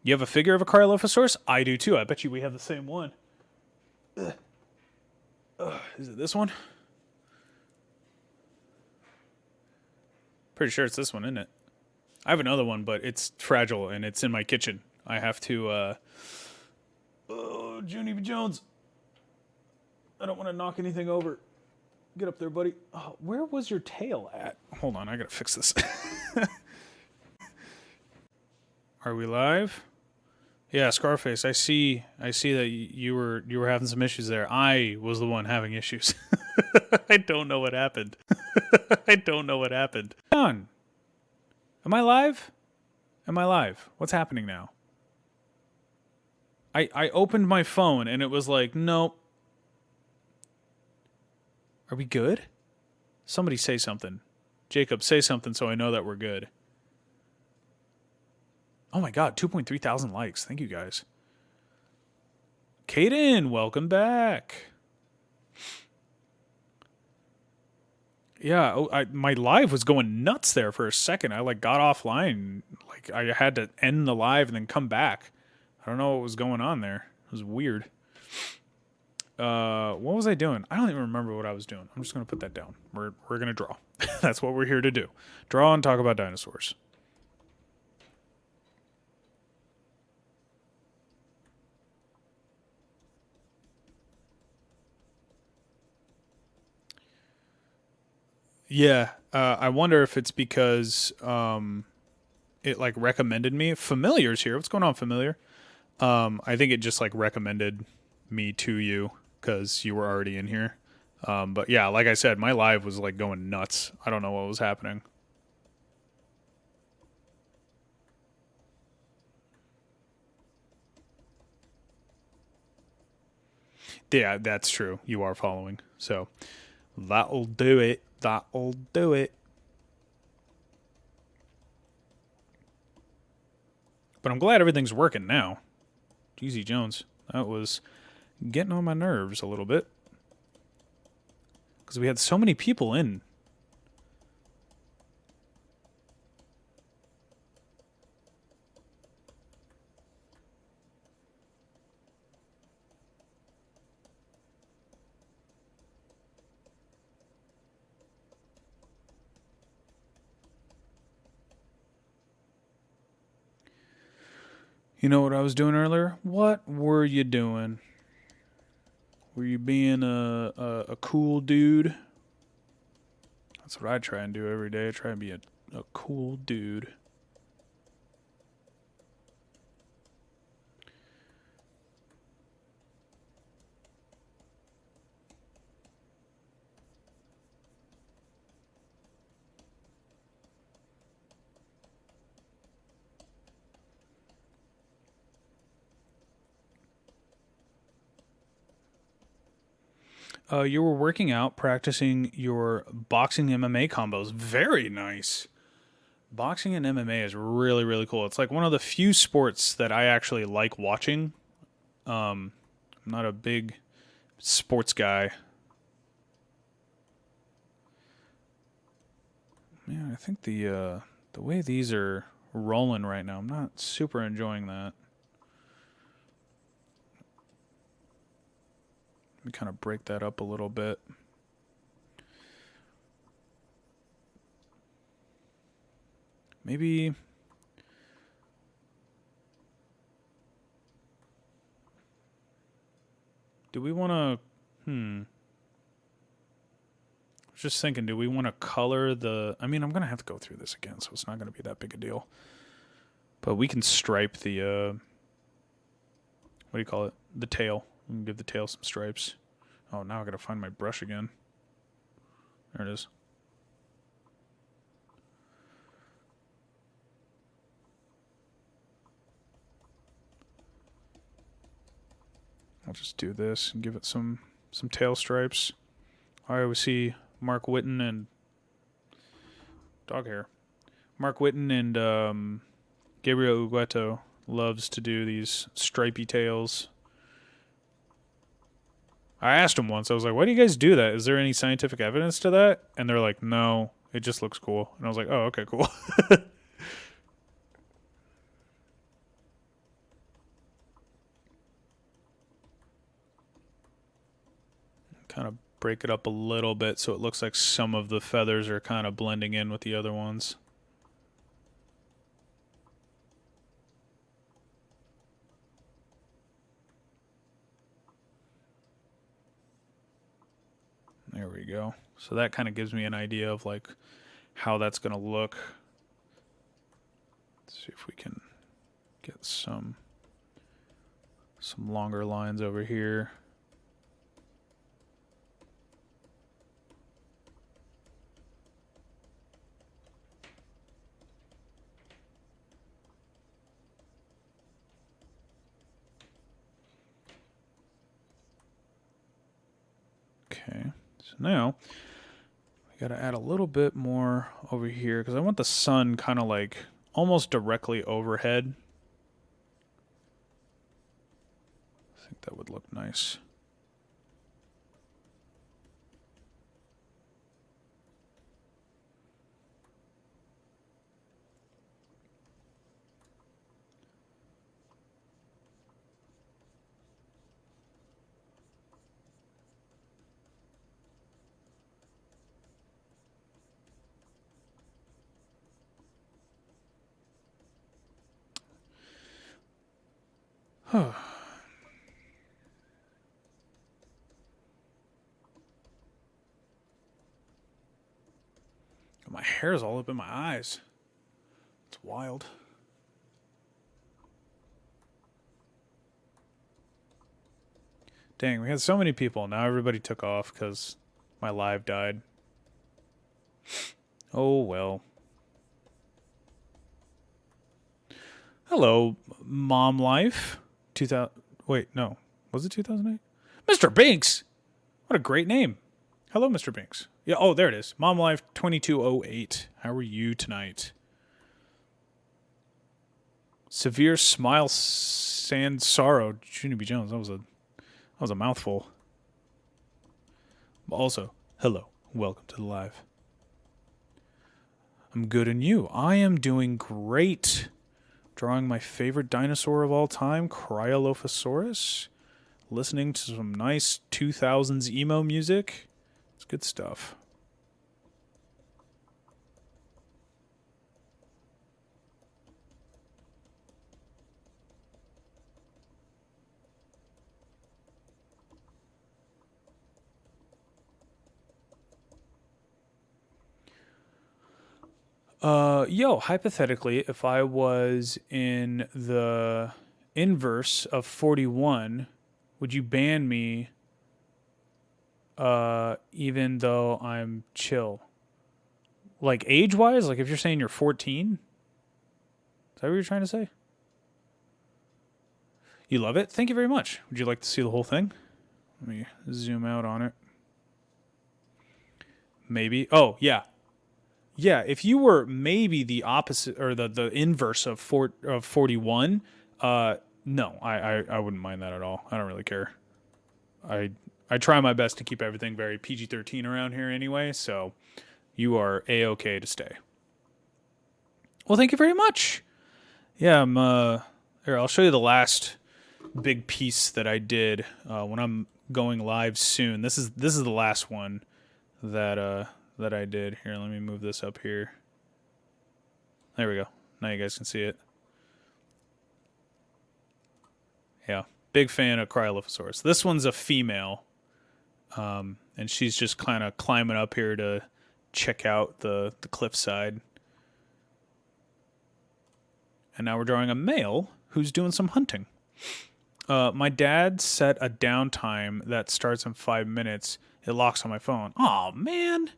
You have a figure of a Carlophosaurus? I do too. I bet you we have the same one. Is it this one? Pretty sure it's this one, isn't it? I have another one, but it's fragile and it's in my kitchen. I have to, oh, Junie B. Jones. I don't want to knock anything over. Get up there, buddy. Oh, where was your tail at? Hold on, I gotta fix this. Are we live? Yeah, Scarface. I see that you were having some issues there. I was the one having issues. I don't know what happened. I don't know what happened. On. Am I live? Am I live? What's happening now? I opened my phone and it was like, nope. Are we good? Somebody say something. Jacob, say something so I know that we're good. Oh my god, 2.3 thousand likes. Thank you guys. Kaden, welcome back. Yeah, my live was going nuts there for a second. I like got offline. Like I had to end the live and then come back. I don't know what was going on there. It was weird. What was I doing? I don't even remember what I was doing. I'm just gonna put that down. We're gonna draw. That's what we're here to do. Draw and talk about dinosaurs. Yeah, I wonder if it's because it like recommended me. Familiar's here. What's going on, Familiar? I think it just like recommended me to you because you were already in here. But yeah, like I said, my live was like going nuts. I don't know what was happening. Yeah, that's true. You are following. So that'll do it. That'll do it. But I'm glad everything's working now. Jeezy Jones. That was getting on my nerves a little bit. Because we had so many people in. You know what I was doing earlier? What were you doing? Were you being a cool dude? That's what I try and do every day. I try and be a cool dude. You were working out, practicing your boxing MMA combos. Very nice. Boxing and MMA is really, really cool. It's like one of the few sports that I actually like watching. I'm not a big sports guy. Man, I think the way these are rolling right now, I'm not super enjoying that. Let me kind of break that up a little bit. Maybe... Do we want to... I was just thinking, do we want to color the... I mean, I'm going to have to go through this again, so it's not going to be that big a deal. But we can stripe the... what do you call it? The tail. We can give the tail some stripes. Oh, now I got to find my brush again. There it is. I'll just do this and give it some tail stripes. I always see Mark Whitten and dog hair. Mark Whitten and Gabriel Ugueto loves to do these stripy tails. I asked him once, I was like, why do you guys do that? Is there any scientific evidence to that? And they're like, no, it just looks cool. And I was like, oh, okay, cool. Kind of break it up a little bit so it looks like some of the feathers are kind of blending in with the other ones. There we go. So that kind of gives me an idea of like how that's going to look. Let's see if we can get some longer lines over here. Okay, so now we got to add a little bit more over here because I want the sun kind of like almost directly overhead. I think that would look nice. My hair's all up in my eyes. It's wild. Dang, we had so many people. Now everybody took off because my live died. Oh, well. Hello, Mom Life. 2000. Wait, no. Was it 2008? Mr. Binks! What a great name. Hello, Mr. Binks. Yeah, oh, there it is. Mom Life 2208. How are you tonight? Severe Smile Sand Sorrow. Junie B. Jones. That was a mouthful. But also, hello. Welcome to the live. I'm good, and you? I am doing great. Drawing my favorite dinosaur of all time, Cryolophosaurus. Listening to some nice 2000s emo music. It's good stuff. Hypothetically, if I was in the inverse of 41, would you ban me even though I'm chill? Like age-wise? Like if you're saying you're 14? Is that what you're trying to say? You love it? Thank you very much. Would you like to see the whole thing? Let me zoom out on it. Maybe. Oh, yeah. Yeah, if you were maybe the opposite or the inverse of 41, no, I wouldn't mind that at all. I don't really care. I try my best to keep everything very PG-13 around here anyway, so you are A-okay to stay. Well, thank you very much. Yeah, here, I'll show you the last big piece that I did when I'm going live soon. This is the last one that I did. Here, let me move this up here. There we go. Now you guys can see it. Yeah. Big fan of Cryolophosaurus. This one's a female. And she's just kind of climbing up here to check out the cliffside. And now we're drawing a male who's doing some hunting. My dad set a downtime that starts in 5 minutes. It locks on my phone. Oh man.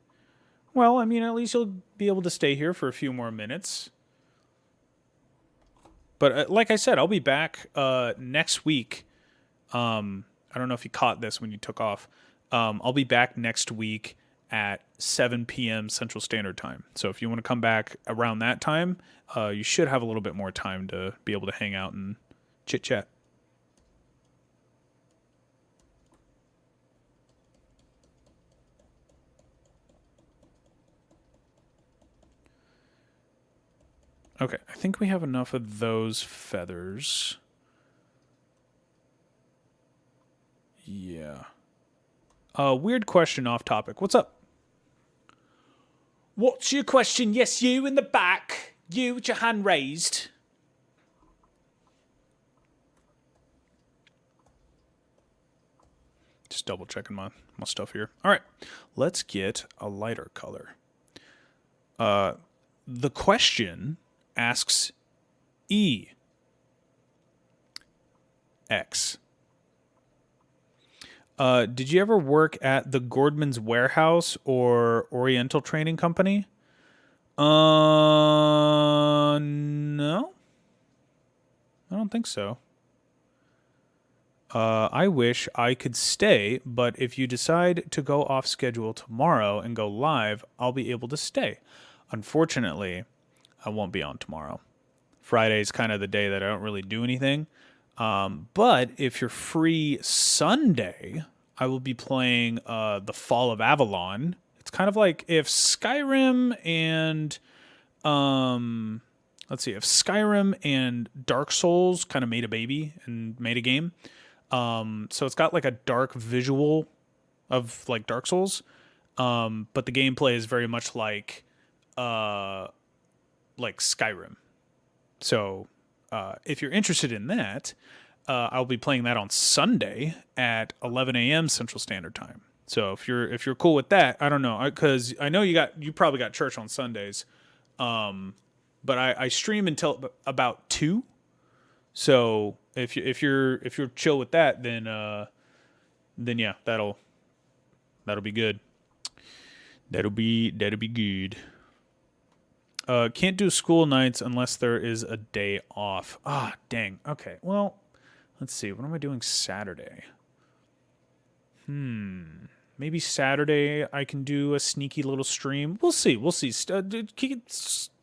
Well, I mean, at least you'll be able to stay here for a few more minutes. But like I said, I'll be back next week. I don't know if you caught this when you took off. I'll be back next week at 7 p.m. Central Standard Time. So if you want to come back around that time, you should have a little bit more time to be able to hang out and chit-chat. Okay, I think we have enough of those feathers. Yeah. Weird question off topic. What's up? What's your question? Yes, you in the back. You with your hand raised. Just double checking my stuff here. All right, let's get a lighter color. The question asks EX. Did you ever work at the Gordman's Warehouse or Oriental Training Company? No. I don't think so. I wish I could stay, but if you decide to go off schedule tomorrow and go live, I'll be able to stay. Unfortunately, I won't be on tomorrow. Friday's kind of the day that I don't really do anything. But if you're free Sunday, I will be playing The Fall of Avalon. It's kind of like if Skyrim and if Skyrim and Dark Souls kind of made a baby and made a game. So it's got like a dark visual of like Dark Souls, but the gameplay is very much like Skyrim. So if you're interested in that, I'll be playing that on Sunday at 11 a.m. Central Standard Time. So if you're cool with that, I don't know, because I know you probably got church on Sundays, but I stream until about 2. So if you're chill with that, then yeah, that'll be good. That'll be good. Can't do school nights unless there is a day off. Ah, dang. Okay. Well, let's see. What am I doing Saturday? Maybe Saturday I can do a sneaky little stream. We'll see.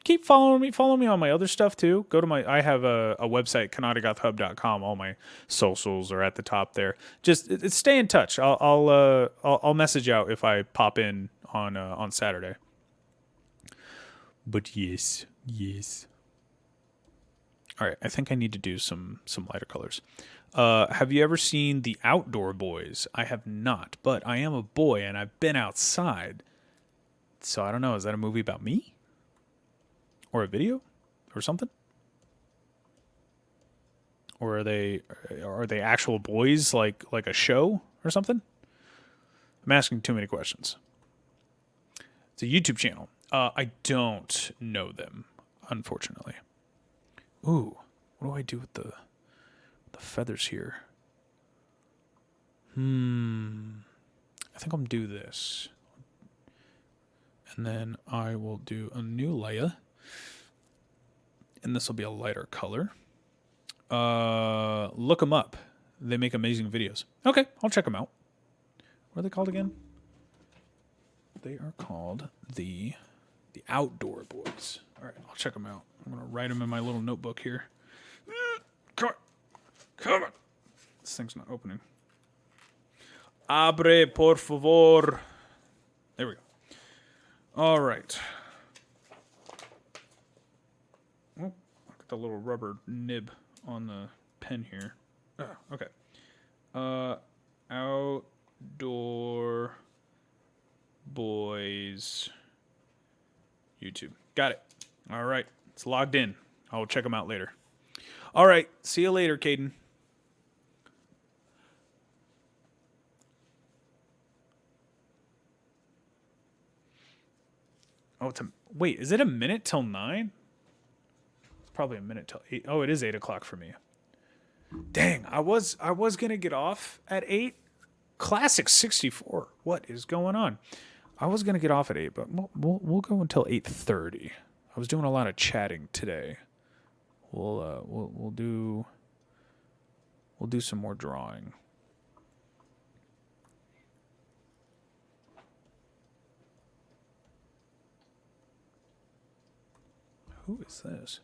Keep following me. Follow me on my other stuff too. I have a website, KanatiGOTH.com. All my socials are at the top there. Just stay in touch. I'll message out if I pop in on Saturday. But yes. All right, I think I need to do some lighter colors. Have you ever seen The Outdoor Boys? I have not, but I am a boy and I've been outside. So I don't know. Is that a movie about me? Or a video? Or something? Or are they actual boys like a show or something? I'm asking too many questions. It's a YouTube channel. I don't know them, unfortunately. Ooh, what do I do with the feathers here? I think I'm gonna do this. And then I will do a new layer. And this will be a lighter color. Look them up. They make amazing videos. Okay, I'll check them out. What are they called again? They are called the Outdoor Boys. All right, I'll check them out. I'm going to write them in my little notebook here. Come on. This thing's not opening. Abre, por favor. There we go. All right. Oh, I've got the little rubber nib on the pen here. Oh, okay. Outdoor Boys YouTube. Got it. All right. It's logged in. I'll check them out later. All right. See you later, Caden. Oh, wait, is it a minute till 9? It's probably a minute till 8. Oh, it is 8 o'clock for me. Dang, I was gonna get off at 8. Classic 64. What is going on? I was gonna get off at 8, but we'll go until 8:30. I was doing a lot of chatting today. We'll do some more drawing. Who is this?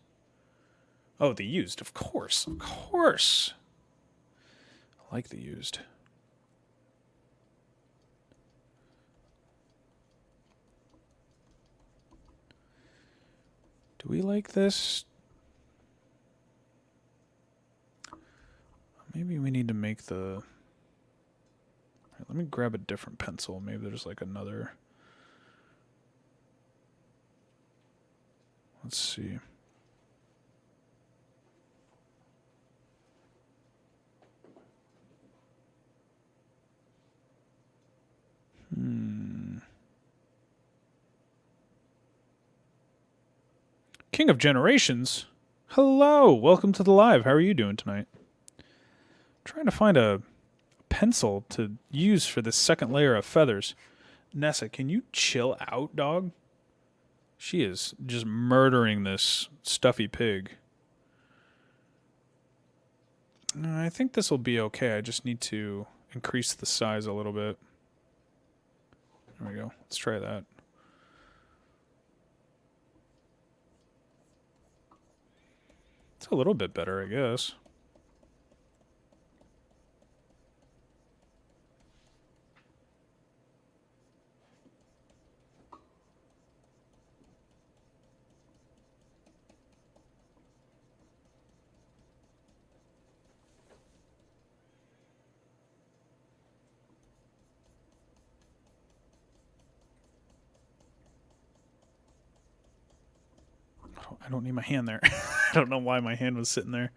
Oh, the used, of course. Of course. I like the used. Do we like this? Maybe we need to make the... Right, let me grab a different pencil. Maybe there's like another... Let's see. King of Generations. Hello, welcome to the live. How are you doing tonight? Trying to find a pencil to use for this second layer of feathers. Nessa, can you chill out, dog? She is just murdering this stuffy pig. I think this will be okay. I just need to increase the size a little bit. There we go. Let's try that. It's a little bit better, I guess. I don't need my hand there. I don't know why my hand was sitting there.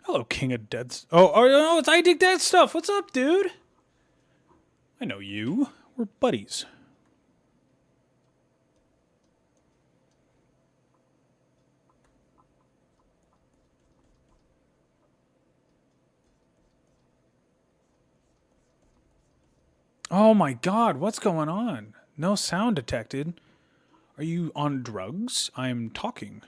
Hello, King of Dead... Oh, it's I Dig Dead Stuff. What's up, dude? I know you. We're buddies. Oh my god, what's going on? No sound detected. Are you on drugs? I'm talking.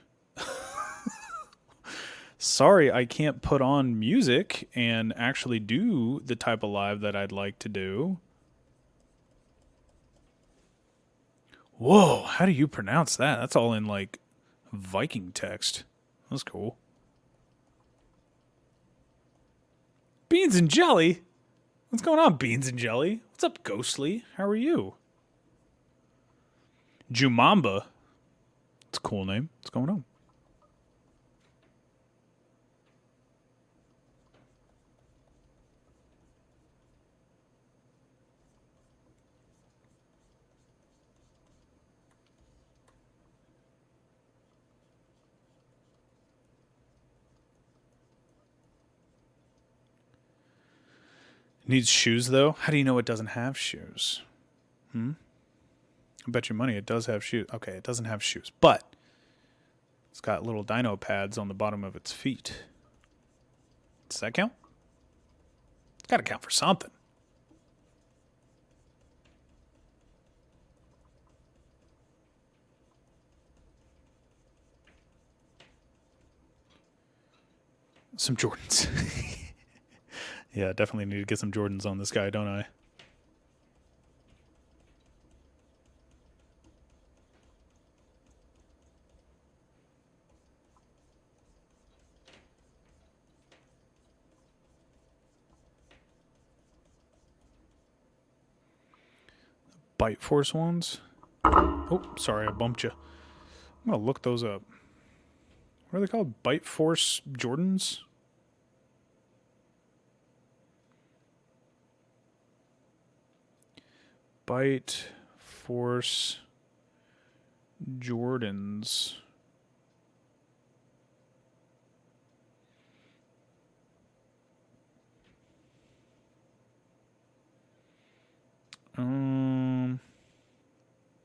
Sorry, I can't put on music and actually do the type of live that I'd like to do. Whoa, how do you pronounce that? That's all in like Viking text. That's cool. Beans and jelly? What's going on, Beans and jelly? What's up, Ghostly? How are you? Jumamba. It's a cool name. What's going on? Needs shoes, though? How do you know it doesn't have shoes? I bet you money it does have shoes. Okay, it doesn't have shoes, but it's got little dino pads on the bottom of its feet. Does that count? It's got to count for something. Some Jordans. Yeah, definitely need to get some Jordans on this guy, don't I? Bite Force ones. Oh, sorry, I bumped you. I'm going to look those up. What are they called? Bite Force Jordans? Bite Force Jordans.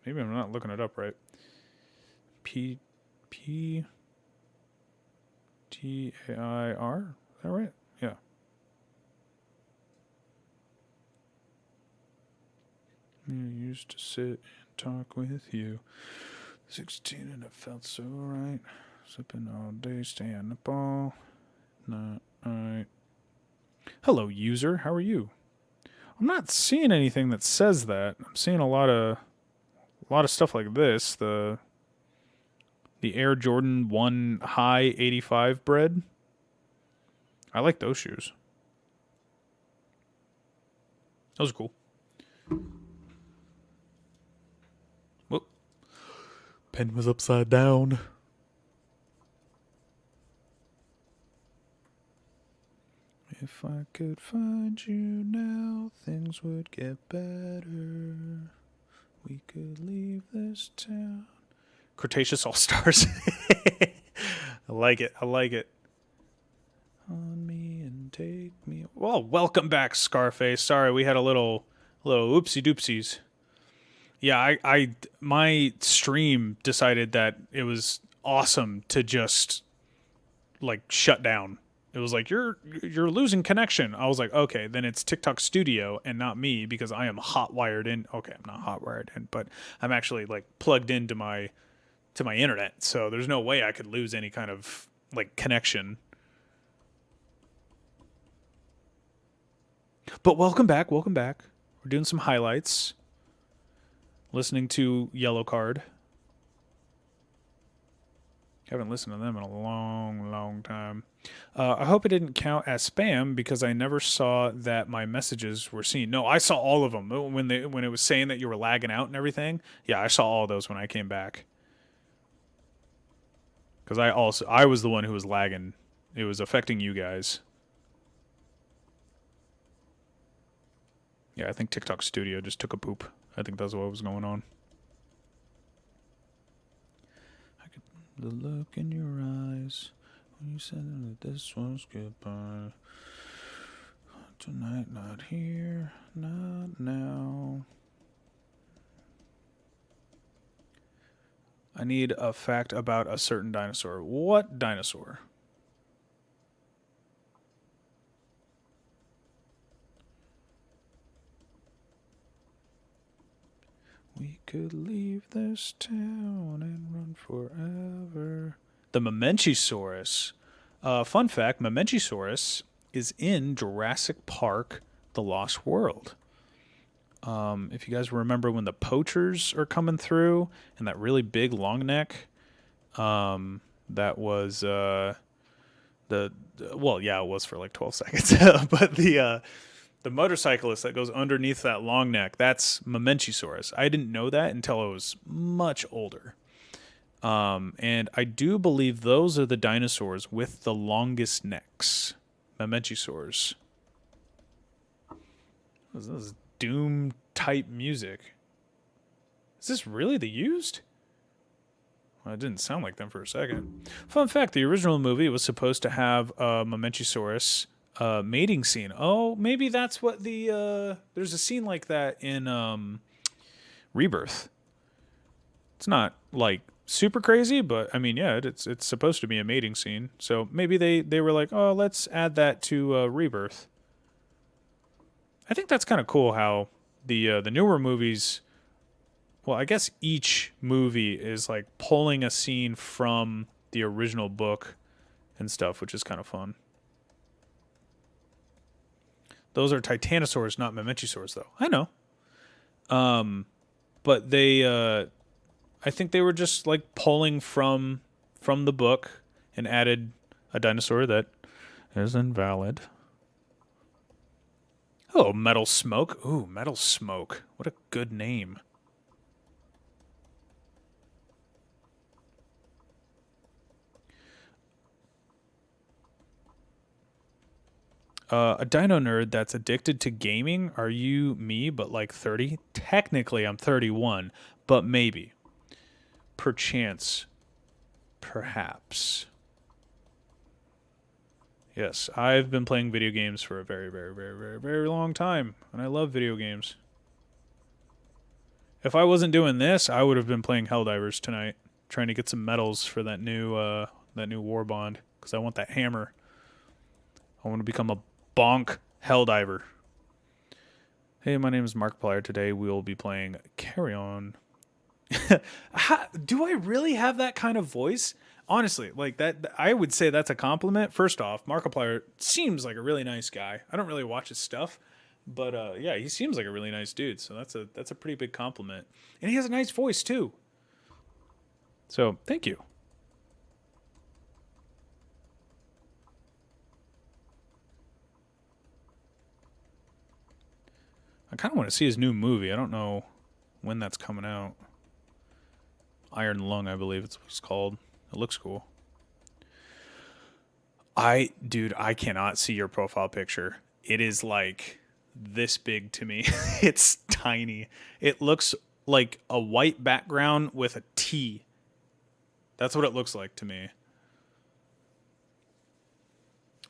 Maybe I'm not looking it up right. P T A I R. Is that right? Yeah. I used to sit and talk with you. 16 and it felt so right. Sipping all day, staying up all night. Hello, user. How are you? I'm not seeing anything that says that. I'm seeing a lot of stuff like this. The Air Jordan 1 High 85 bread. I like those shoes. Those are cool. Whoop. Pen was upside down. If I could find you now, things would get better. We could leave this town. Cretaceous All-Stars. I like it. I like it. On me and take me. Well, welcome back, Scarface. Sorry, we had a little oopsie doopsies. Yeah, my stream decided that it was awesome to just like shut down. It was like you're losing connection. I was like, okay, then it's TikTok Studio and not me because I am hot wired in. Okay, I'm not hot wired in, but I'm actually like plugged into my internet. So there's no way I could lose any kind of like connection. But welcome back. We're doing some highlights. Listening to Yellow Card. Haven't listened to them in a long, long time. I hope it didn't count as spam because I never saw that my messages were seen. No, I saw all of them when it was saying that you were lagging out and everything. Yeah, I saw all those when I came back. Because I was the one who was lagging. It was affecting you guys. Yeah, I think TikTok Studio just took a poop. I think that's what was going on. The look in your eyes when you said that this was goodbye. Tonight, not here, not now. I need a fact about a certain dinosaur. What dinosaur? We could leave this town and run forever. The Mamenchisaurus. Fun fact, Mamenchisaurus is in Jurassic Park, The Lost World. If you guys remember when the poachers are coming through and that really big long neck, That was well, yeah, it was for like 12 seconds, but the motorcyclist that goes underneath that long neck, that's Mamenchisaurus. I didn't know that until I was much older. And I do believe those are the dinosaurs with the longest necks. Mamenchisaurs. This is Doom type music. Is this really the used? Well, it didn't sound like them for a second. Fun fact, the original movie was supposed to have a Mamenchisaurus mating scene. Oh, maybe that's what the... there's a scene like that in Rebirth. It's not, like, super crazy, but, I mean, yeah, it's supposed to be a mating scene. So maybe they were like, oh, let's add that to Rebirth. I think that's kind of cool how the newer movies... Well, I guess each movie is like pulling a scene from the original book and stuff, which is kind of fun. Those are titanosaurs, not mamenchisaurs, though. I know. But they, I think they were just like pulling from the book and added a dinosaur that is invalid. Oh, Metal Smoke. Ooh, Metal Smoke. What a good name. A dino nerd that's addicted to gaming. Are you me, but like 30? Technically, I'm 31, but maybe. Perchance. Perhaps. Yes, I've been playing video games for a very, very, very, very, very long time, and I love video games. If I wasn't doing this, I would have been playing Helldivers tonight, trying to get some medals for that new war bond, because I want that hammer. I want to become a bonk Helldiver. Hey, my name is Markiplier. Today we will be playing Carry On. Do I really have that kind of voice? Honestly, like that, I would say that's a compliment. First off, Markiplier seems like a really nice guy. I don't really watch his stuff, but yeah, he seems like a really nice dude. So that's a pretty big compliment, and he has a nice voice too. So thank you. I kind of want to see his new movie. I don't know when that's coming out. Iron Lung, I believe it's what it's called. It looks cool. Dude, I cannot see your profile picture. It is like this big to me. It's tiny. It looks like a white background with a T. That's what it looks like to me.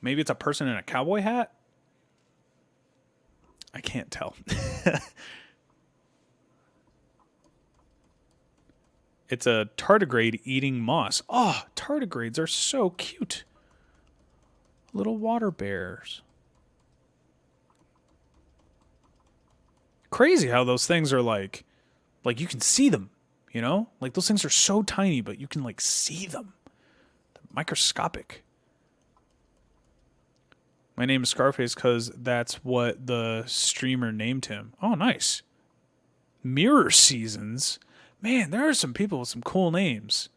Maybe it's a person in a cowboy hat? I can't tell. It's a tardigrade eating moss. Oh, tardigrades are so cute. Little water bears. Crazy how those things are like you can see them, you know? Like those things are so tiny, but you can like see them. They're microscopic. My name is Scarface because that's what the streamer named him. Oh, nice. Mirror Seasons. Man, there are some people with some cool names.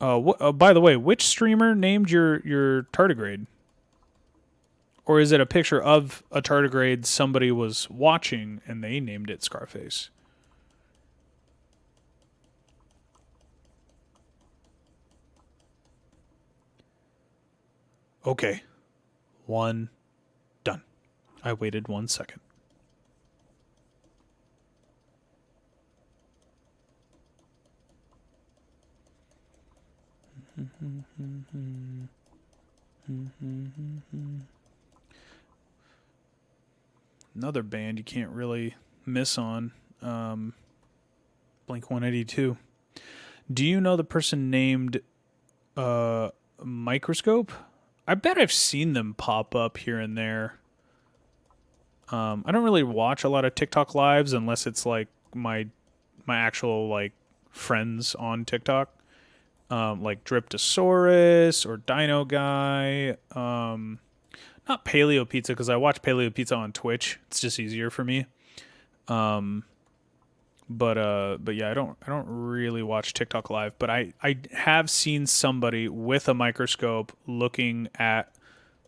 By the way, which streamer named your tardigrade? Or is it a picture of a tardigrade somebody was watching and they named it Scarface? Okay. One. Done. I waited 1 second. Another band you can't really miss on. Blink 182. Do you know the person named Microscope? I bet I've seen them pop up here and there. I don't really watch a lot of TikTok lives unless it's like my actual like friends on TikTok, like Dryptosaurus or Dino Guy. Not Paleo Pizza, because I watch Paleo Pizza on Twitch. It's just easier for me. But yeah, I don't really watch TikTok live, but I have seen somebody with a microscope looking at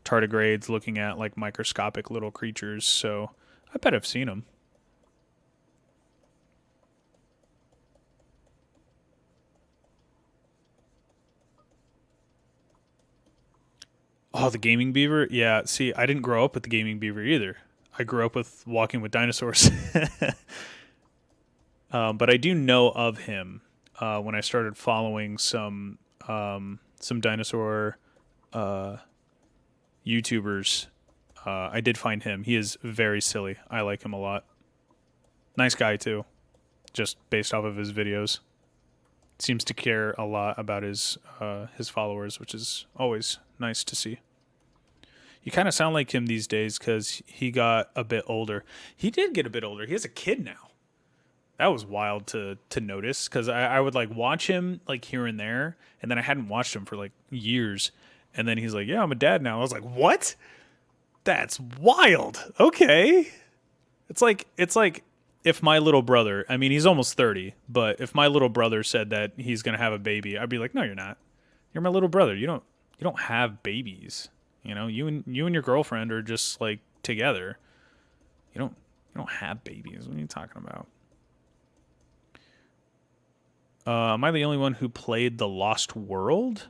tardigrades, looking at like microscopic little creatures. So I bet I've seen them. Oh, the gaming beaver? Yeah, see, I didn't grow up with the gaming beaver either. I grew up with walking with dinosaurs. But I do know of him when I started following some dinosaur YouTubers. I did find him. He is very silly. I like him a lot. Nice guy too, just based off of his videos. Seems to care a lot about his followers, which is always nice to see. You kind of sound like him these days because he got a bit older. He did get a bit older. He has a kid now. That was wild to notice because I would like watch him like here and there, and then I hadn't watched him for like years, and then he's like, "Yeah, I'm a dad now." I was like, "What? That's wild." Okay, it's like if my little brother, I mean, he's almost 30, but if my little brother said that he's gonna have a baby, I'd be like, "No, you're not. You're my little brother. You don't have babies. You and your girlfriend are just like together. You don't have babies. What are you talking about?" Am I the only one who played the Lost World?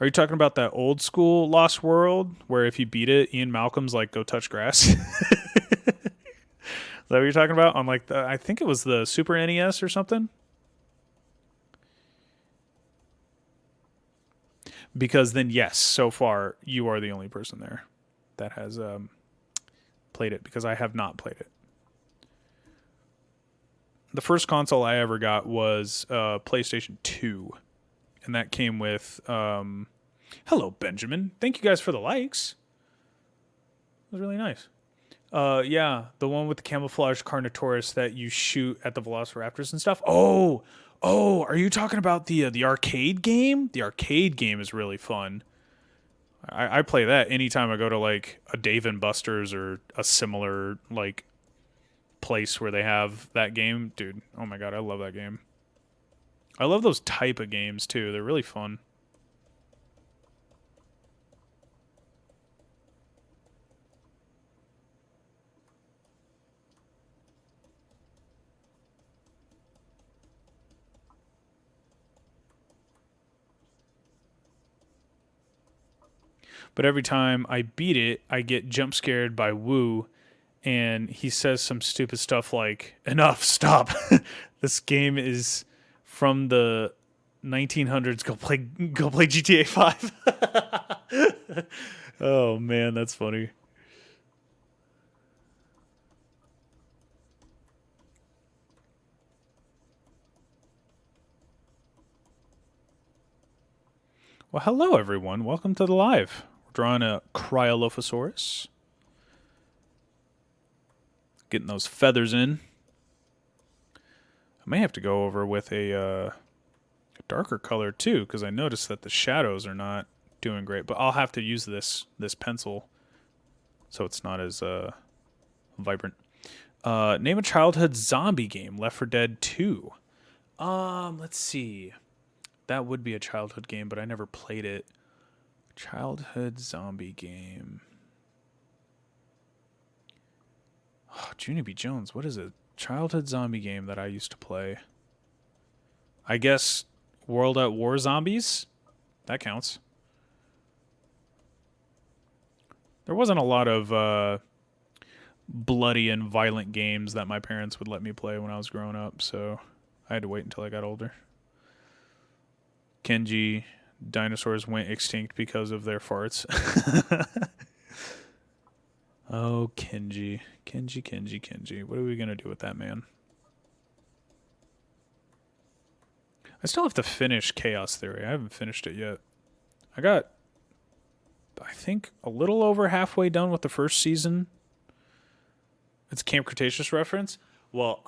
Are you talking about that old school Lost World where if you beat it, Ian Malcolm's like, "Go touch grass"? Is that what you're talking about? On like I think it was the Super NES or something. Because then, yes, so far you are the only person there that has played it. Because I have not played it. The first console I ever got was PlayStation 2, and that came with hello Benjamin, thank you guys for the likes. It was really nice. Yeah, the one with the camouflage Carnotaurus that you shoot at the velociraptors and stuff. Oh, are you talking about the arcade game? The arcade game is really fun. I play that anytime I go to like a Dave and Buster's or a similar like place where they have that game. Dude, oh my god, I love that game. I love those type of games too. They're really fun. But every time I beat it, I get jump scared by Woo, and he says some stupid stuff like, "Enough, stop. This game is from the 1900s. Go play GTA 5." Oh man, that's funny. Well, hello everyone. Welcome to the live. We're drawing a Cryolophosaurus. Getting those feathers in. I may have to go over with a darker color too, because I noticed that the shadows are not doing great. But I'll have to use this pencil so it's not as vibrant. Name a childhood zombie game. Left 4 Dead 2. Let's see. That would be a childhood game, but I never played it. Childhood zombie game. Oh, Junie B. Jones. What is a childhood zombie game that I used to play? I guess World at War Zombies? That counts. There wasn't a lot of bloody and violent games that my parents would let me play when I was growing up, so I had to wait until I got older. Kenji, dinosaurs went extinct because of their farts. Oh, Kenji. Kenji. What are we going to do with that man? I still have to finish Chaos Theory. I haven't finished it yet. I got, I think, a little over halfway done with the first season. It's a Camp Cretaceous reference. Well,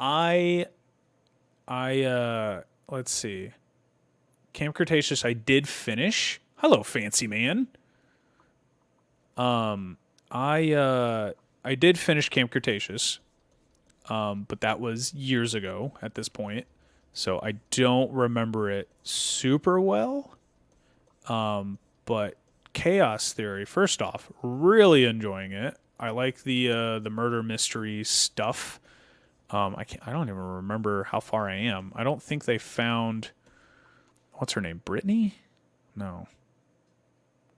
let's see. Camp Cretaceous I did finish. Hello, fancy man. I did finish Camp Cretaceous, but that was years ago at this point, so I don't remember it super well. But Chaos Theory, first off, really enjoying it. I like the murder mystery stuff. I don't even remember how far I am. I don't think they found what's her name, Brittany? No,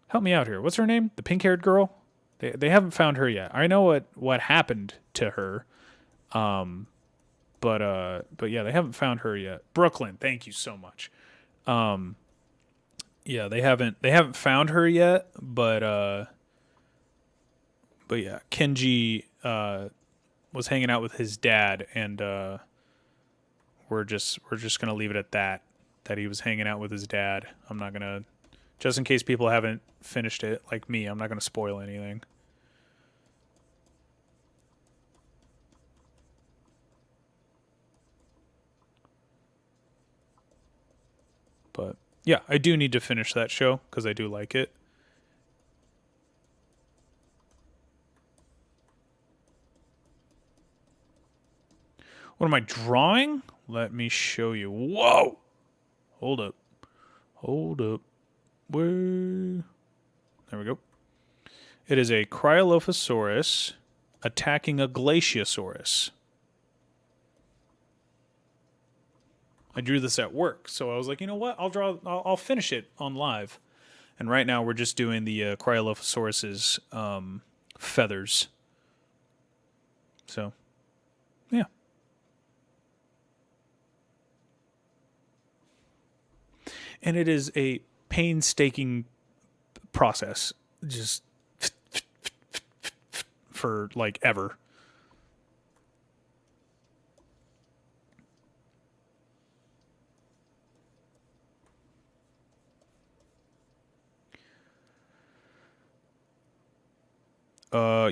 help me out here. What's her name? The pink haired girl. They haven't found her yet. I know what happened to her. But yeah, they haven't found her yet. Brooklyn, thank you so much. Yeah, they haven't found her yet, but yeah, Kenji was hanging out with his dad, and we're just gonna leave it at that. That he was hanging out with his dad. I'm not gonna, just in case people haven't finished it like me, I'm not gonna spoil anything. But yeah, I do need to finish that show because I do like it. What am I drawing? Let me show you. Whoa! Hold up. Hold up. Where? There we go. It is a Cryolophosaurus attacking a Glaciosaurus. I drew this at work, so I was like, you know what? I'll finish it on live. And right now we're just doing the Cryolophosaurus's feathers. So, yeah. And it is a painstaking process, just for like ever.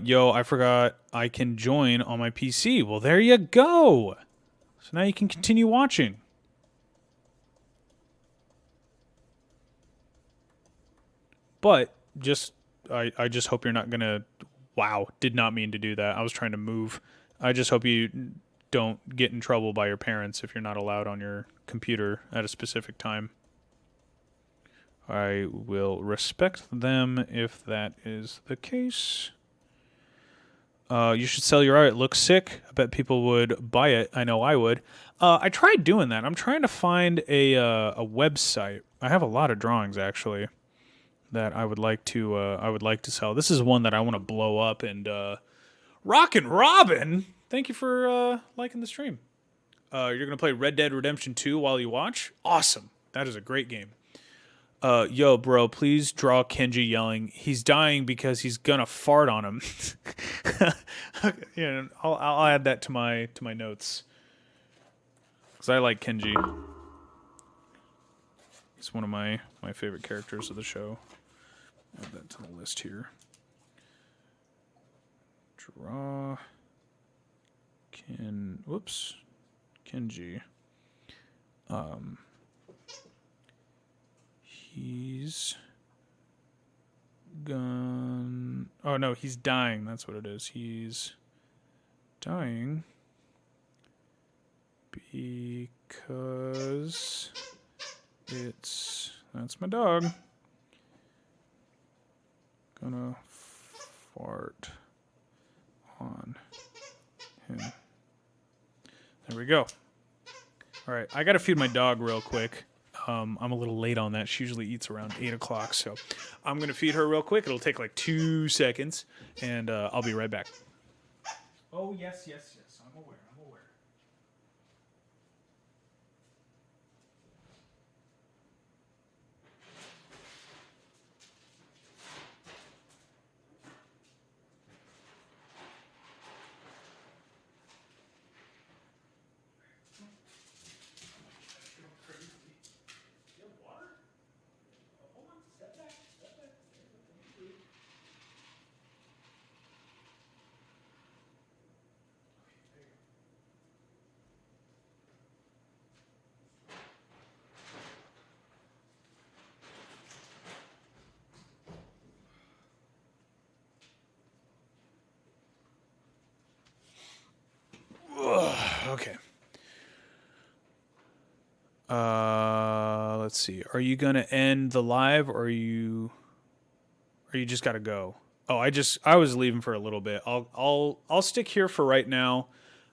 Yo, I forgot I can join on my PC. Well, there you go. So now you can continue watching. But I just hope you're not gonna. Wow, did not mean to do that. I was trying to move. I just hope you don't get in trouble by your parents if you're not allowed on your computer at a specific time. I will respect them if that is the case. You should sell your art. It looks sick. I bet people would buy it. I know I would. I tried doing that. I'm trying to find a website. I have a lot of drawings actually that I would like to sell. This is one that I want to blow up and Rockin' Robin. Thank you for liking the stream. You're gonna play Red Dead Redemption 2 while you watch. Awesome. That is a great game. Yo, bro, please draw Kenji yelling. He's dying because he's gonna fart on him. Yeah, I'll add that to my notes because I like Kenji. He's one of my favorite characters of the show. Add that to the list here. Draw Kenji. He's gone. Oh no, he's dying. That's what it is. He's dying because that's my dog. Gonna fart on him. There we go. All right, I gotta feed my dog real quick. I'm a little late on that. She usually eats around 8 o'clock, so I'm gonna feed her real quick. It'll take like 2 seconds, and I'll be right back. Oh yes, I'm aware. Okay. Let's see. Are you gonna end the live, or you just gotta go? Oh, I was leaving for a little bit. I'll stick here for right now.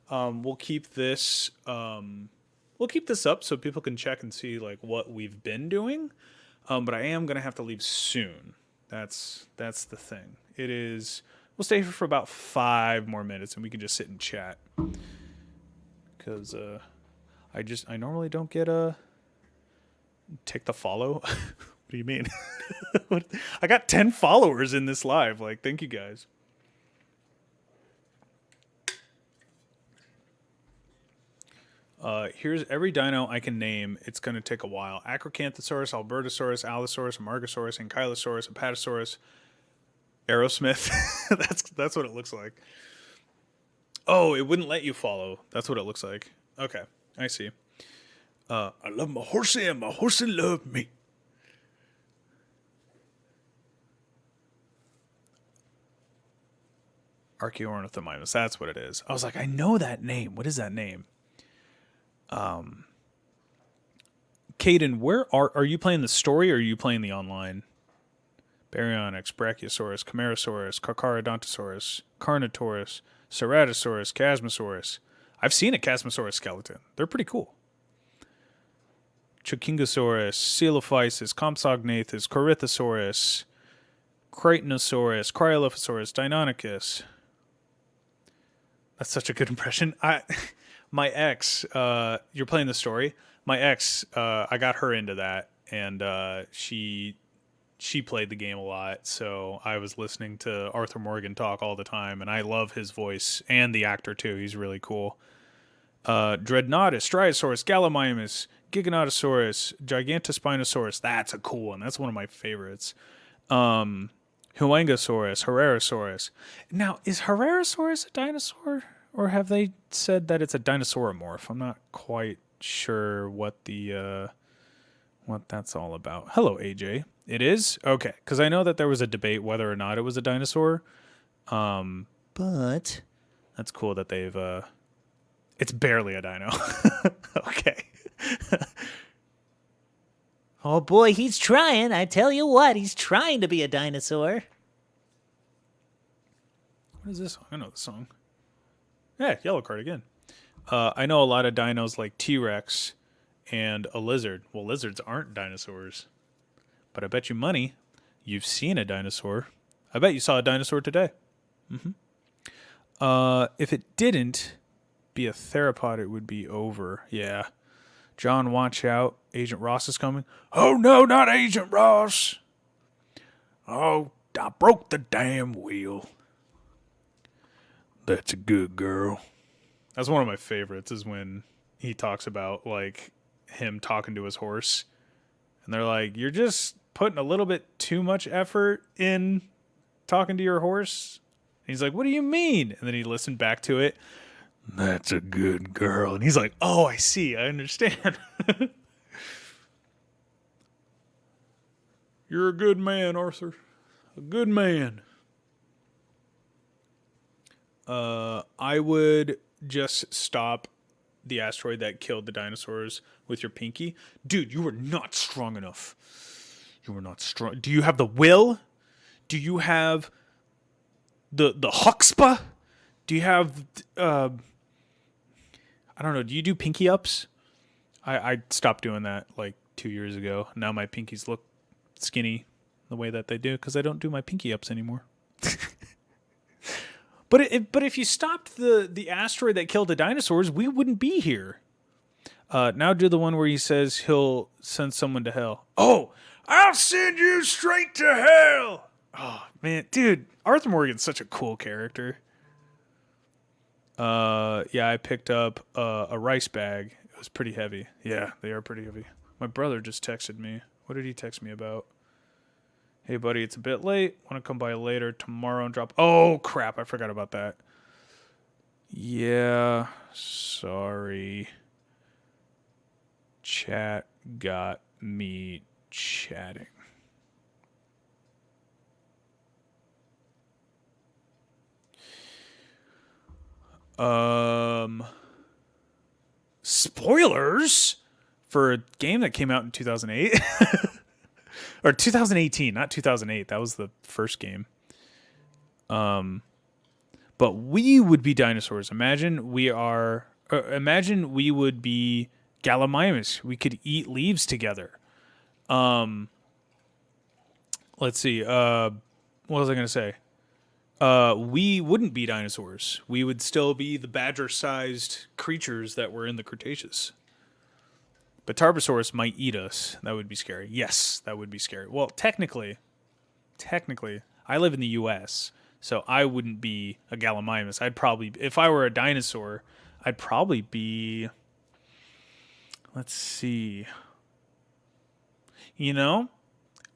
We'll keep this up so people can check and see like what we've been doing. But I am gonna have to leave soon. That's the thing. It is. We'll stay here for about 5 more minutes, and we can just sit and chat. Because I normally don't get take the follow. What do you mean? I got 10 followers in this live. Like, thank you guys. Here's every dino I can name. It's going to take a while. Acrocanthosaurus, Albertosaurus, Allosaurus, Amargasaurus, Ankylosaurus, Apatosaurus, Aerosmith. That's what it looks like. Oh, it wouldn't let you follow. That's what it looks like. Okay, I see. I love my horsey and my horsey love me. Archaeornithomimus, that's what it is. I was like, I know that name. What is that name? Caden, where are you playing the story or are you playing the online? Baryonyx, Brachiosaurus, Camarasaurus, Carcharodontosaurus, Carnotaurus, Ceratosaurus, Chasmosaurus. I've seen a Chasmosaurus skeleton. They're pretty cool. Chokingosaurus, Coelophysis, Compsognathus, Corythosaurus, Cratinosaurus, Cryolophosaurus, Deinonychus. That's such a good impression. My ex, you're playing the story. My ex, I got her into that, and she played the game a lot. So I was listening to Arthur Morgan talk all the time, and I love his voice and the actor too. He's really cool. Dreadnoughtus, Striosaurus, Gallimimus, Giganotosaurus, Gigantospinosaurus. That's a cool one. That's one of my favorites. Huangosaurus, Herrerasaurus. Now, is Herrerasaurus a dinosaur? Or have they said that it's a dinosauromorph? I'm not quite sure what that's all about. Hello, AJ. It is? Okay, because I know that there was a debate whether or not it was a dinosaur. But that's cool that they've... It's barely a dino. Okay. Oh boy, he's trying. I tell you what, he's trying to be a dinosaur. What is this song? I know the song. Yeah, yellow card again. I know a lot of dinos like T-Rex and a lizard. Well, lizards aren't dinosaurs. But I bet you money you've seen a dinosaur. I bet you saw a dinosaur today. If it didn't be a theropod, it would be over. Yeah. John, watch out. Agent Ross is coming. Oh, no, not Agent Ross. Oh, I broke the damn wheel. That's a good girl. That's one of my favorites is when he talks about, like, him talking to his horse. And they're like, you're just putting a little bit too much effort in talking to your horse. And he's like, what do you mean? And then he listened back to it. That's a good girl. And he's like, oh, I see. I understand. You're a good man, Arthur. A good man. I would just stop the asteroid that killed the dinosaurs with your pinky. Dude, you were not strong enough. You were not strong. Do you have the will? Do you have the huxpah? Do you have I don't know, do you do pinky ups? I stopped doing that like 2 years ago. Now my pinkies look skinny the way that they do because I don't do my pinky ups anymore. But if you stopped the asteroid that killed the dinosaurs, we wouldn't be here. Now do the one where he says he'll send someone to hell. Oh, I'll send you straight to hell. Oh, man. Dude, Arthur Morgan's such a cool character. Yeah, I picked up a rice bag. It was pretty heavy. Yeah, they are pretty heavy. My brother just texted me. What did he text me about? Hey, buddy, it's a bit late. Want to come by later tomorrow and drop... Oh, crap. I forgot about that. Yeah, sorry. Chat got me chatting. Spoilers for a game that came out in 2008 or 2018, not 2008. That was the first game. But we would be dinosaurs. Imagine we are. Imagine we would be Gallimimus. We could eat leaves together. Let's see. What was I going to say? We wouldn't be dinosaurs. We would still be the badger-sized creatures that were in the Cretaceous. But Tarbosaurus might eat us. That would be scary. Yes, that would be scary. Well, technically, I live in the U.S., so I wouldn't be a Gallimimus. I'd probably, if I were a dinosaur, I'd probably be, let's see. You know,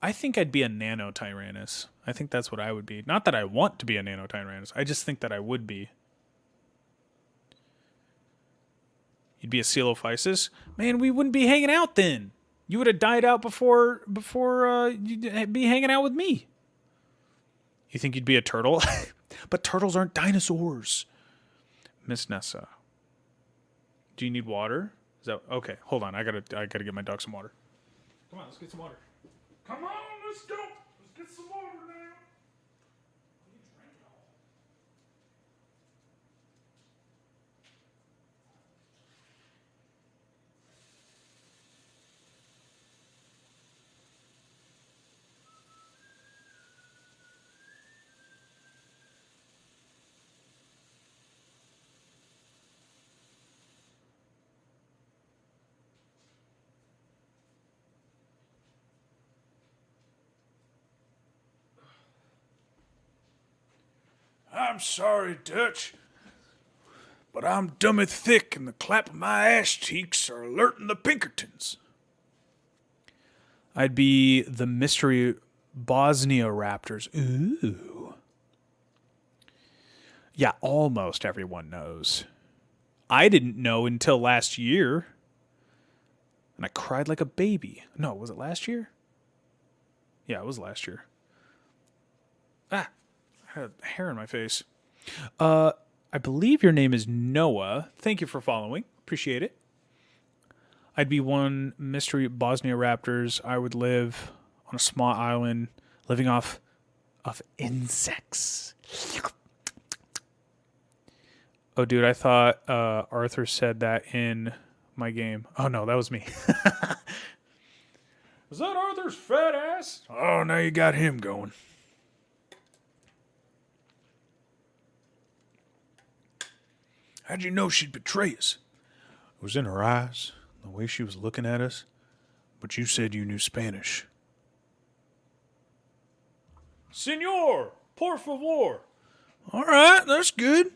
I think I'd be a Nanotyrannus. I think that's what I would be. Not that I want to be a Nanotyrannus. I just think that I would be. You'd be a Coelophysis? Man, we wouldn't be hanging out then. You would have died out before you'd be hanging out with me. You think you'd be a turtle? But turtles aren't dinosaurs. Miss Nessa. Do you need water? Is that okay? Hold on, I gotta get my dog some water. Come on, let's get some water. Come on, let's go. Let's get some water now. I'm sorry, Dutch, but I'm dummy thick and the clap of my ass cheeks are alerting the Pinkertons. I'd be the mystery Bosnia Raptors. Ooh. Yeah, almost everyone knows. I didn't know until last year. And I cried like a baby. No, was it last year? Yeah, it was last year. I had hair in my face. I believe your name is Noah. Thank you for following. Appreciate it. I'd be one mystery Bosnia Raptors. I would live on a small island, living off of insects. Oh, dude, I thought Arthur said that in my game. Oh, no, that was me. Was that Arthur's fat ass? Oh, now you got him going. How'd you know she'd betray us? It was in her eyes, the way she was looking at us. But you said you knew Spanish. Senor, por favor. All right, that's good.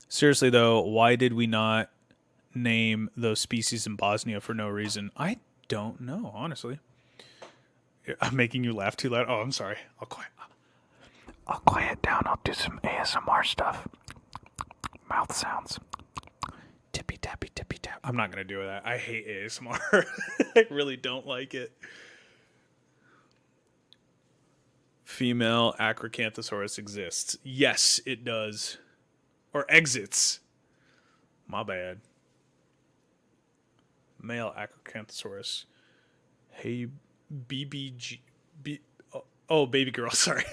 Seriously, though, why did we not name those species in Bosnia for no reason? I don't know, honestly. I'm making you laugh too loud. Oh, I'm sorry. I'll quiet down. I'll do some ASMR stuff. Mouth sounds. Tippy tappy tippy tap. I'm not going to do that. I hate ASMR. I really don't like it. Female Acrocanthosaurus exists. Yes, it does. Or exits. My bad. Male Acrocanthosaurus. Hey, BBG. Oh, baby girl. Sorry.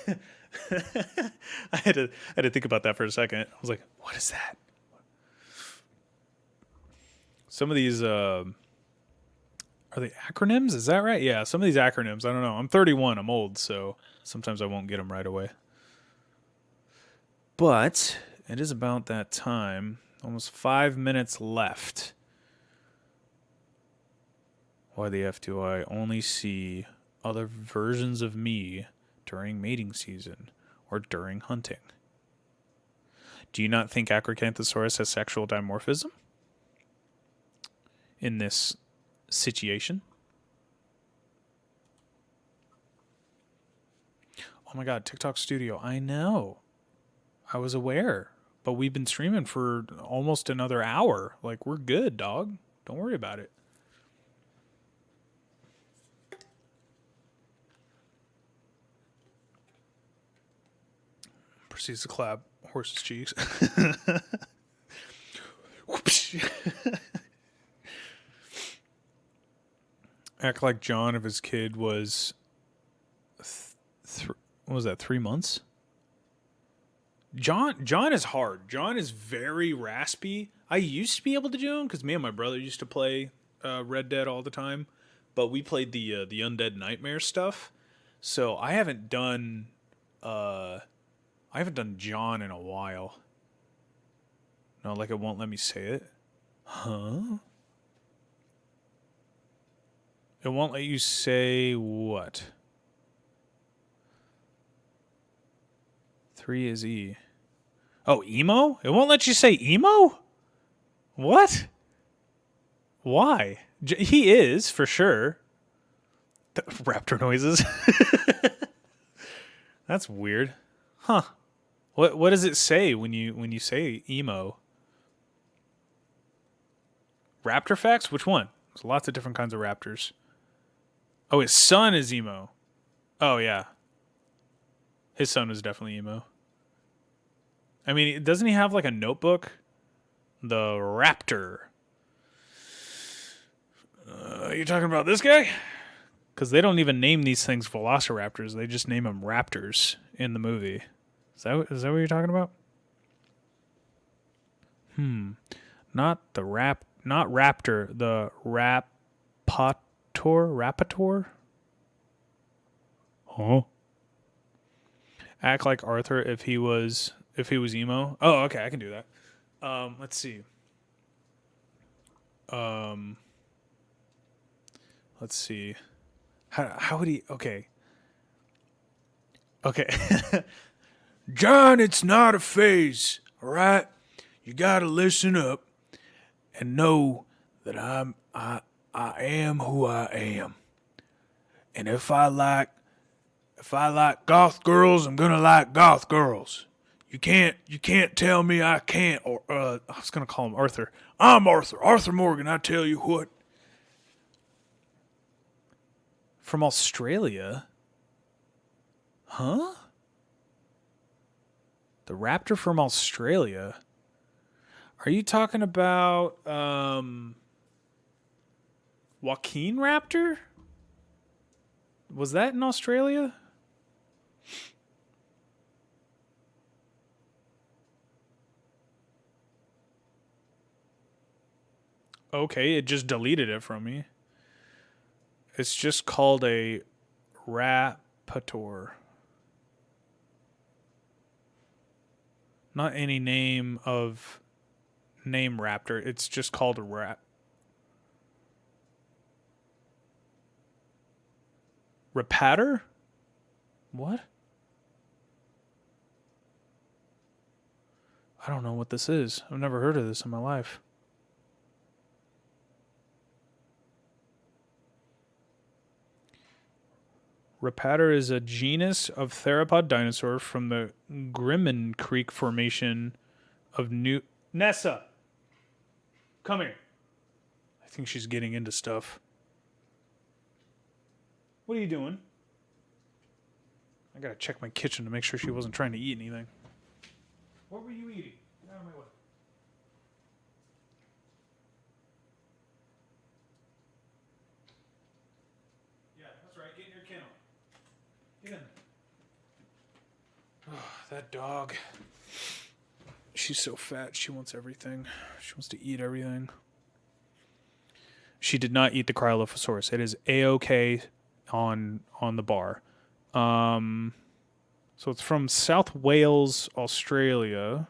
I had to think about that for a second. I was like, what is that? Some of these are they acronyms? Is that right? Yeah, some of these acronyms. I don't know. I'm 31. I'm old, so sometimes I won't get them right away. But it is about that time. Almost 5 minutes left. Why the F do I only see other versions of me during mating season or during hunting? Do you not think Acrocanthosaurus has sexual dimorphism in this situation? Oh my God, TikTok Studio. I know. I was aware. But we've been streaming for almost another hour. Like, we're good, dog. Don't worry about it. Proceeds to clap. horse's cheeks. Act like John if his kid was, what was that, 3 months? John is hard. John is very raspy. I used to be able to do him because me and my brother used to play Red Dead all the time, but we played the Undead Nightmare stuff. So I haven't done John in a while. No, like it won't let me say it. Huh? It won't let you say what? 3 is E. Oh, emo? It won't let you say emo? What? Why? He is, for sure. The raptor noises. That's weird. Huh. What does it say when you say emo? Raptor facts? Which one? There's lots of different kinds of raptors. Oh, his son is emo. Oh, yeah. His son is definitely emo. I mean, doesn't he have like a notebook? The Raptor. You talking about this guy? Because they don't even name these things velociraptors. They just name them raptors in the movie. Is that what you're talking about? Not raptor. The Rapator? Huh? Act like Arthur if he was emo. Oh, okay, I can do that. Let's see. Let's see. How would he? Okay. John, it's not a phase. All right, you gotta listen up and know that I am who I am. And if I like goth girls, I'm gonna like goth girls. You can't tell me I can't. Or I was gonna call him Arthur. I'm Arthur Morgan. I tell you what. From Australia, huh? The raptor from Australia. Are you talking about Joaquin Raptor? Was that in Australia? Okay, it just deleted it from me. It's just called a Rapator. Not any name raptor. It's just called a Rapator? What? I don't know what this is. I've never heard of this in my life. Rapator is a genus of theropod dinosaur from the Grimmen Creek Formation of New... Nessa! Come here. I think she's getting into stuff. What are you doing? I gotta check my kitchen to make sure she wasn't trying to eat anything. What were you eating? Get out of my way. Yeah, that's right. Get in your kennel. Get in. Oh, that dog. She's so fat. She wants everything. She wants to eat everything. She did not eat the Cryolophosaurus. It is A-OK on the bar. So it's from South Wales, Australia.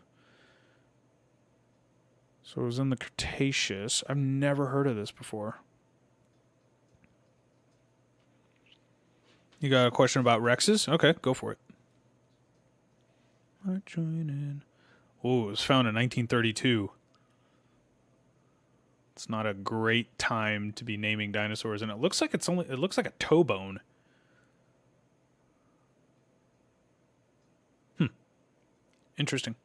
So it was in the Cretaceous. I've never heard of this before. You got a question about Rexes? Okay, go for it. I join in. Oh, it was found in 1932. It's not a great time to be naming dinosaurs, and it looks like it looks like a toe bone. Interesting.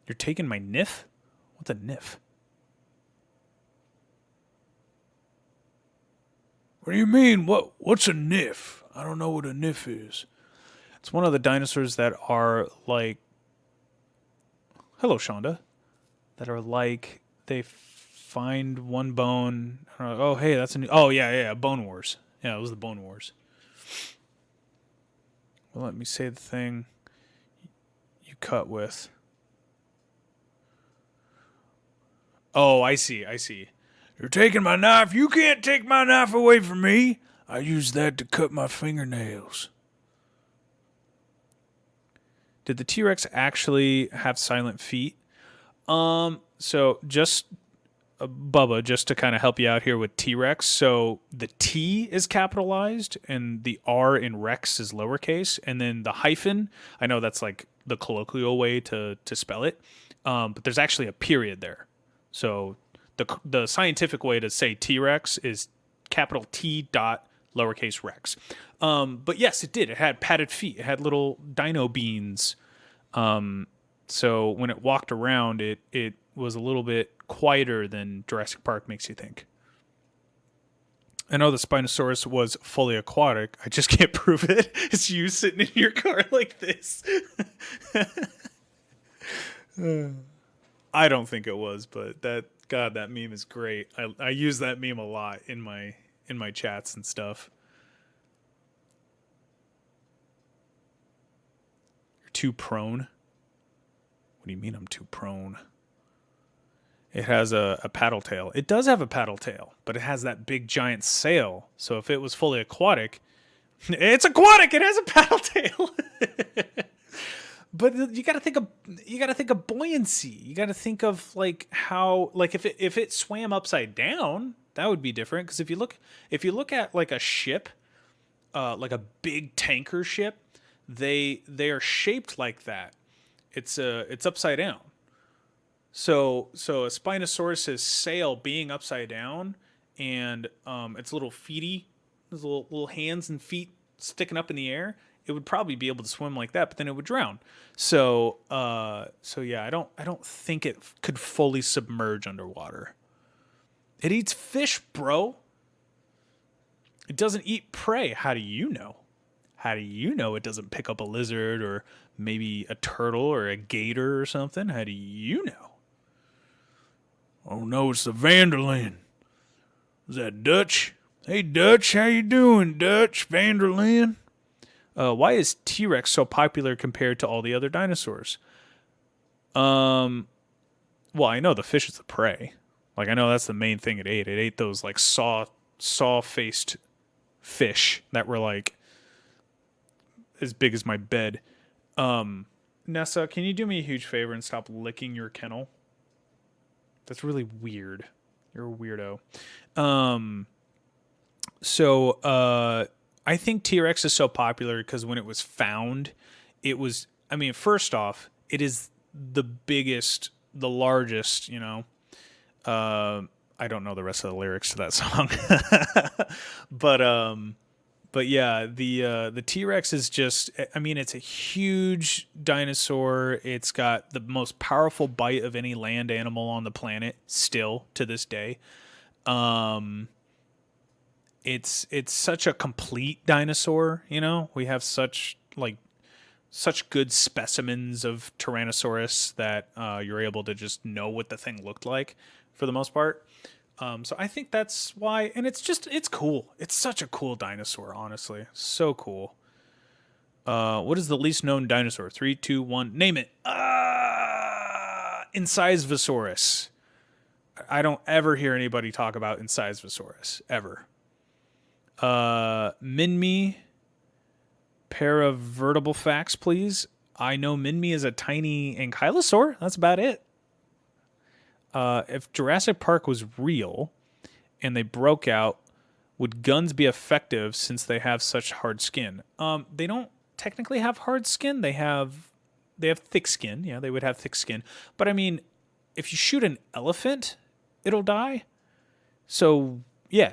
You're taking my niff? What's a niff? What do you mean? What's a niff? I don't know what a niff is. It's one of the dinosaurs that are like. Hello, Shonda. That are like they find one bone. Oh, hey, that's a new. Oh, yeah, Bone Wars. Yeah, it was the Bone Wars. Well, let me say the thing you cut with. Oh, I see. You're taking my knife. You can't take my knife away from me. I use that to cut my fingernails. Did the T-Rex actually have silent feet? So just Bubba, just to kind of help you out here with T-Rex. So the T is capitalized and the R in Rex is lowercase, and then the hyphen. I know that's like the colloquial way to spell it, but there's actually a period there. So the scientific way to say T-Rex is capital T dot lowercase Rex. But yes, it did. It had padded feet. It had little dino beans. So when it walked around, it was a little bit quieter than Jurassic Park makes you think. I know the Spinosaurus was fully aquatic. I just can't prove it. It's you sitting in your car like this. I don't think it was, but that meme is great. I use that meme a lot in my chats and stuff. You're too prone. What do you mean I'm too prone? It has a paddle tail. It does have a paddle tail, but it has that big giant sail. So if it was fully aquatic, it's aquatic. It has a paddle tail. But you got to think of buoyancy. You got to think of like how like if it swam upside down, that would be different. Because if you look at like a ship, like a big tanker ship, they are shaped like that. It's upside down. So a Spinosaurus's sail being upside down and its little feety, those little hands and feet sticking up in the air, it would probably be able to swim like that, but then it would drown. So yeah, I don't think it could fully submerge underwater. It eats fish, bro. It doesn't eat prey. How do you know? How do you know it doesn't pick up a lizard or maybe a turtle or a gator or something? How do you know? Oh no, it's the Vanderlyn. Is that Dutch? Hey Dutch, how you doing, Dutch? Vanderlyn? Why is T-Rex so popular compared to all the other dinosaurs? Well, I know the fish is the prey. Like I know that's the main thing it ate. It ate those like saw-faced fish that were like as big as my bed. Nessa, can you do me a huge favor and stop licking your kennel? That's really weird. You're a weirdo. I think T-Rex is so popular because when it was found, it was, I mean, first off, it is the biggest, the largest, you know. I don't know the rest of the lyrics to that song. But yeah, the T-Rex is just, I mean, it's a huge dinosaur. It's got the most powerful bite of any land animal on the planet still to this day. It's such a complete dinosaur, you know? We have such good specimens of Tyrannosaurus that you're able to just know what the thing looked like for the most part. So I think that's why, and it's cool. It's such a cool dinosaur, honestly. So cool. What is the least known dinosaur? 3, 2, 1, name it. Incisvisaurus. I don't ever hear anybody talk about Incisvisaurus, ever. Minmi, pair of vertebral facts, please. I know Minmi is a tiny ankylosaur. That's about it. If Jurassic Park was real and they broke out, would guns be effective since they have such hard skin? They don't technically have hard skin. They have thick skin. Yeah, they would have thick skin. But I mean, if you shoot an elephant, it'll die. So yeah,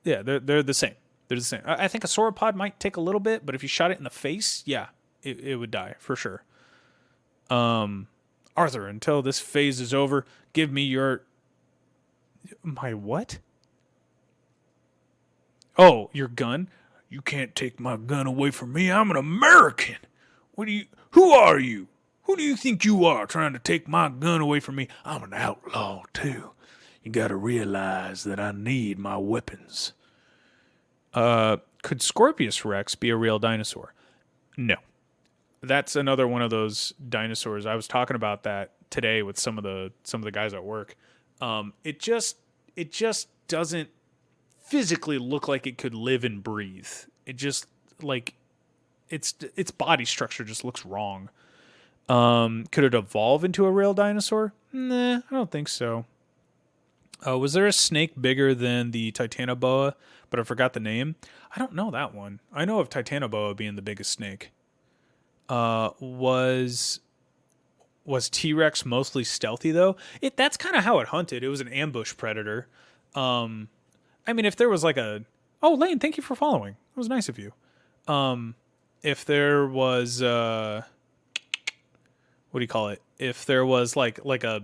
they're the same. They're the same. I think a sauropod might take a little bit, but if you shot it in the face, yeah, it would die for sure. Arthur, until this phase is over, give me my what? Oh, your gun? You can't take my gun away from me. I'm an American. Who are you? Who do you think you are trying to take my gun away from me? I'm an outlaw, too. You gotta realize that I need my weapons. Could Scorpius Rex be a real dinosaur? No. That's another one of those dinosaurs. I was talking about that today with some of the guys at work. It just doesn't physically look like it could live and breathe. It just like its body structure just looks wrong. Could it evolve into a real dinosaur? Nah, I don't think so. Was there a snake bigger than the Titanoboa, but I forgot the name? I don't know that one. I know of Titanoboa being the biggest snake. Was T-Rex mostly stealthy though? That's kind of how it hunted. It was an ambush predator. I mean, if there was like a Lane, thank you for following. It was nice of you. If there was what do you call it? If there was like a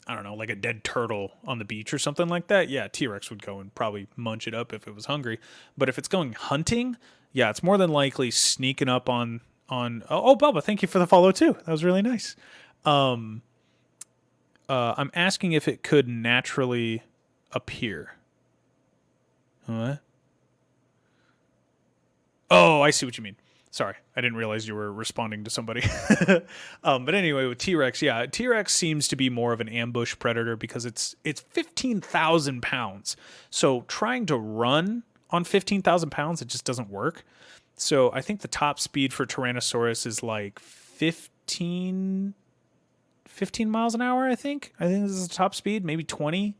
I don't know, like a dead turtle on the beach or something like that, yeah, T-Rex would go and probably munch it up if it was hungry. But if it's going hunting, yeah, it's more than likely sneaking up on Bubba, thank you for the follow too. That was really nice. I'm asking if it could naturally appear. What? Oh, I see what you mean. Sorry, I didn't realize you were responding to somebody. But anyway, with T-Rex, yeah, T-Rex seems to be more of an ambush predator because it's 15,000 pounds. So trying to run on 15,000 pounds, it just doesn't work. So I think the top speed for Tyrannosaurus is like 15 miles an hour, I think. I think this is the top speed, maybe 20.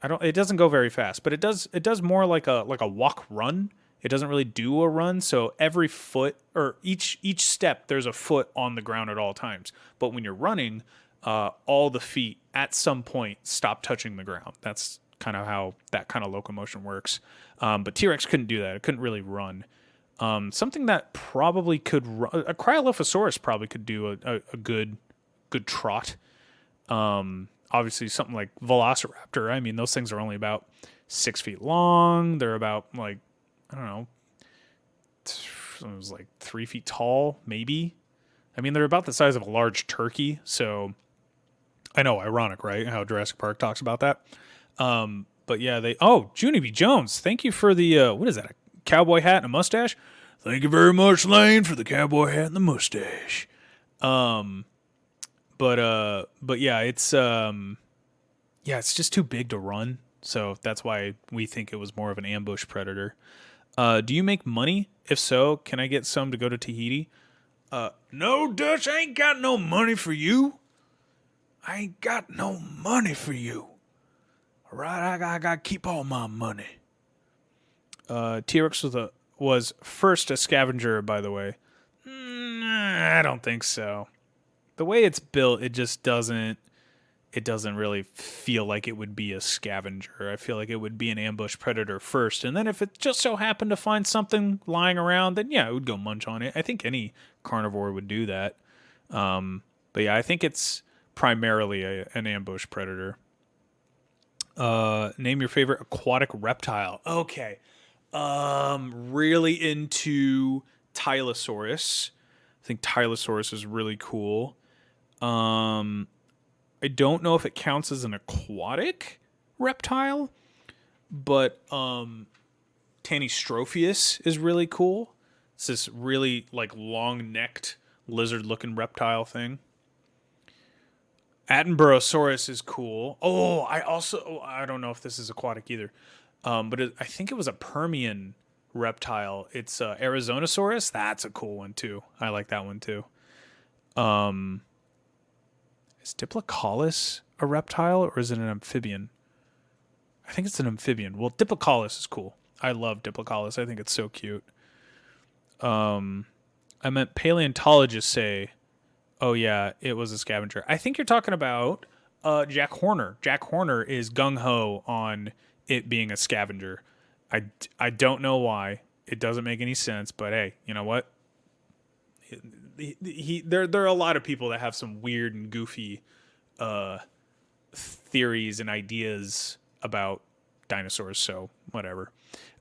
It doesn't go very fast, but it does more like a walk run. It doesn't really do a run, so every foot or each step there's a foot on the ground at all times. But when you're running, all the feet at some point stop touching the ground. That's kind of how that kind of locomotion works. But T-Rex couldn't do that. It couldn't really run. Something that probably could run, a Cryolophosaurus probably could do a good trot. Obviously something like Velociraptor. I mean, those things are only about 6 feet long. They're about like, I don't know, it was like 3 feet tall, maybe. I mean, they're about the size of a large turkey. So I know, ironic, right? How Jurassic Park talks about that. But yeah, Junie B. Jones, thank you for the, what is that? A cowboy hat and a mustache? Thank you very much, Lane, for the cowboy hat and the mustache. But yeah, it's just too big to run. So that's why we think it was more of an ambush predator. Do you make money? If so, can I get some to go to Tahiti? No, Dutch, I ain't got no money for you. I ain't got no money for you. All right, I got to keep all my money. T-Rex was first a scavenger, by the way. I don't think so. The way it's built, it just doesn't really feel like it would be a scavenger. I feel like it would be an ambush predator first, and then if it just so happened to find something lying around, then yeah, it would go munch on it. I think any carnivore would do that. But yeah, I think it's primarily an ambush predator. Name your favorite aquatic reptile. Okay. Really into Tylosaurus. I think Tylosaurus is really cool. I don't know if it counts as an aquatic reptile, but Tanystropheus is really cool. It's this really like long-necked lizard-looking reptile thing. Attenborosaurus is cool. Oh, I don't know if this is aquatic either, but I think it was a Permian reptile. It's Arizonosaurus. That's a cool one too. I like that one too. Is Diplocaulus a reptile or is it an amphibian? I think it's an amphibian. Well, Diplocaulus is cool. I love Diplocaulus. I think it's so cute. I meant paleontologists say, oh yeah, it was a scavenger. I think you're talking about Jack Horner. Jack Horner is gung-ho on it being a scavenger. I don't know why. It doesn't make any sense, but hey, you know what? There are a lot of people that have some weird and goofy theories and ideas about dinosaurs, so whatever.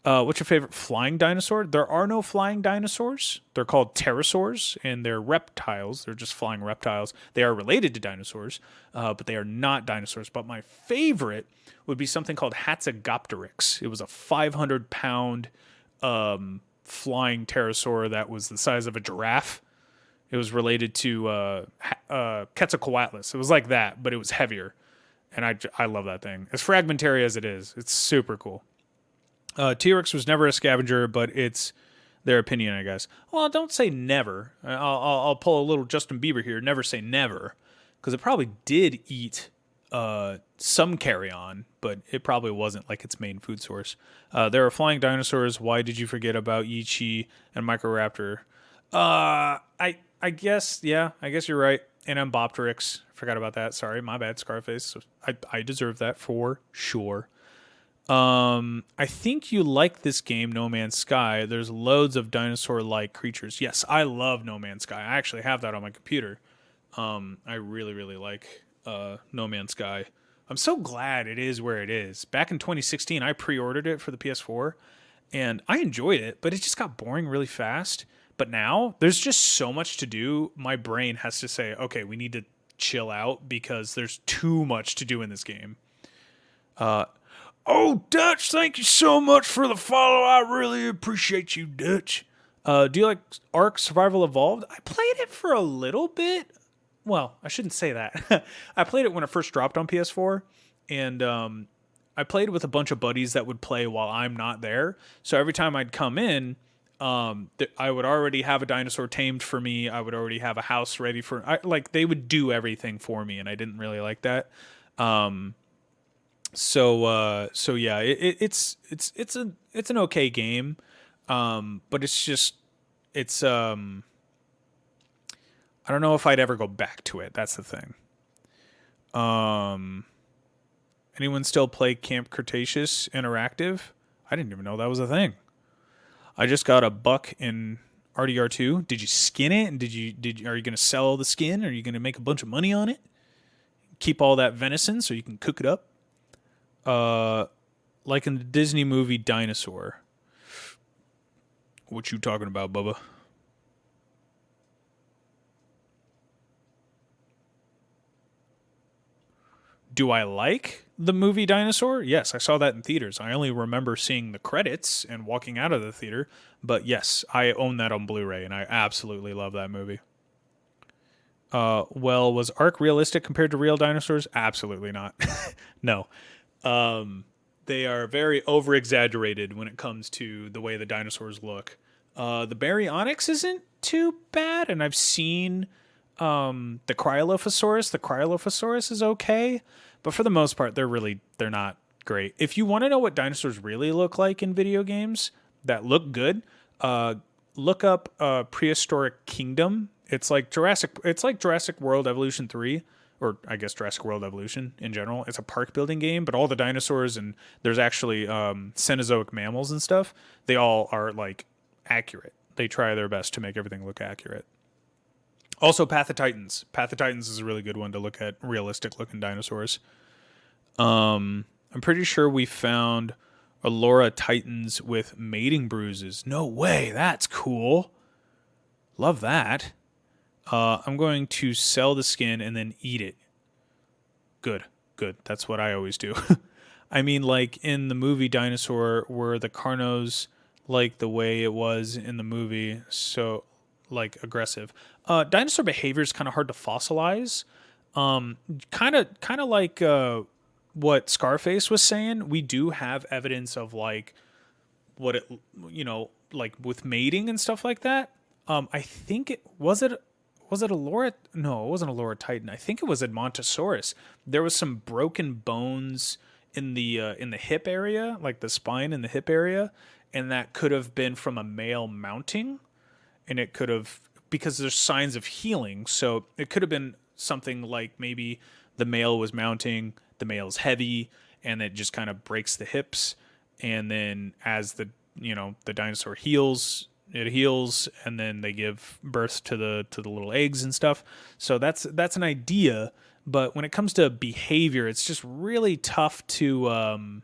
What's your favorite flying dinosaur? There are no flying dinosaurs. They're called pterosaurs, and they're reptiles. They're just flying reptiles. They are related to dinosaurs, but they are not dinosaurs. But my favorite would be something called Hatzegopteryx. It was a 500-pound flying pterosaur that was the size of a giraffe. It was related to Quetzalcoatlus. It was like that, but it was heavier. And I love that thing. As fragmentary as it is, it's super cool. T-Rex was never a scavenger, but it's their opinion, I guess. Well, don't say never. I'll pull a little Justin Bieber here. Never say never, because it probably did eat some carrion, but it probably wasn't like its main food source. There are flying dinosaurs. Why did you forget about Ichi and Microraptor? I guess, yeah, I guess you're right. And Embopteryx. Forgot about that. Sorry, my bad, Scarface. I deserve that for sure. I think you like this game, No Man's Sky. There's loads of dinosaur-like creatures. Yes, I love No Man's Sky. I actually have that on my computer. I really, really like No Man's Sky. I'm so glad it is where it is. Back in 2016, I pre-ordered it for the PS4, and I enjoyed it, but it just got boring really fast. But now, there's just so much to do. My brain has to say, okay, we need to chill out because there's too much to do in this game. Oh, Dutch, thank you so much for the follow. I really appreciate you, Dutch. Do you like Ark Survival Evolved? I played it for a little bit. Well, I shouldn't say that. I played it when it first dropped on PS4, and I played with a bunch of buddies that would play while I'm not there. So every time I'd come in, I would already have a dinosaur tamed for me. I would already have a house ready for. They would do everything for me, and I didn't really like that. So yeah, it's an okay game, but it's I don't know if I'd ever go back to it. That's the thing. Anyone still play Camp Cretaceous Interactive? I didn't even know that was a thing. I just got a buck in RDR2. Did you skin it? And are you going to sell the skin? Are you going to make a bunch of money on it? Keep all that venison so you can cook it up? Like in the Disney movie Dinosaur. What you talking about, Bubba? Do I like the movie Dinosaur? Yes, I saw that in theaters. I only remember seeing the credits and walking out of the theater. But yes, I own that on Blu-ray, and I absolutely love that movie. Well, was Ark realistic compared to real dinosaurs? Absolutely not. No. They are very over-exaggerated when it comes to the way the dinosaurs look. The Baryonyx isn't too bad, and I've seen the Cryolophosaurus. The Cryolophosaurus is okay, but for the most part, they're not great. If you want to know what dinosaurs really look like in video games that look good, look up Prehistoric Kingdom. It's like Jurassic World Evolution 3, or I guess Jurassic World Evolution in general. It's a park building game, but all the dinosaurs, and there's actually Cenozoic mammals and stuff, they all are like accurate. They try their best to make everything look accurate. Also, Path of Titans. Path of Titans is a really good one to look at realistic looking dinosaurs. I'm pretty sure we found Allura Titans with mating bruises. No way, that's cool. Love that. I'm going to sell the skin and then eat it. Good. That's what I always do. I mean, like in the movie Dinosaur, were the Carnos like the way it was in the movie, so like aggressive? Dinosaur behavior is kind of hard to fossilize. Kind of like what Scarface was saying. We do have evidence of like what it, like with mating and stuff like that. I think it was a Laura? No, it wasn't a Laura Titan. I think it was Edmontosaurus. There was some broken bones in the hip area, like the spine in the hip area, and that could have been from a male mounting, and it could have, because there's signs of healing, so it could have been something like maybe the male was mounting, the male's heavy, and it just kind of breaks the hips, and then as the dinosaur heals, it heals, and then they give birth to the little eggs and stuff. So that's an idea, but when it comes to behavior, it's just really tough to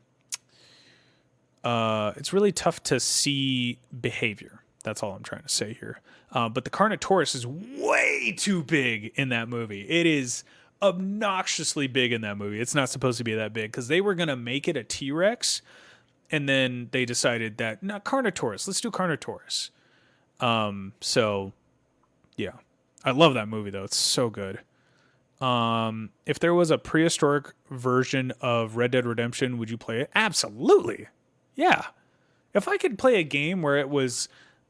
It's really tough to see behavior. That's all I'm trying to say here. But the Carnotaurus is way too big in that movie. It is obnoxiously big in that movie. It's not supposed to be that big because they were going to make it a T-Rex, and then they decided that, no, Carnotaurus, let's do Carnotaurus. So, yeah. I love that movie, though. It's so good. If there was a prehistoric version of Red Dead Redemption, would you play it? Absolutely. Yeah. If I could play a game where it was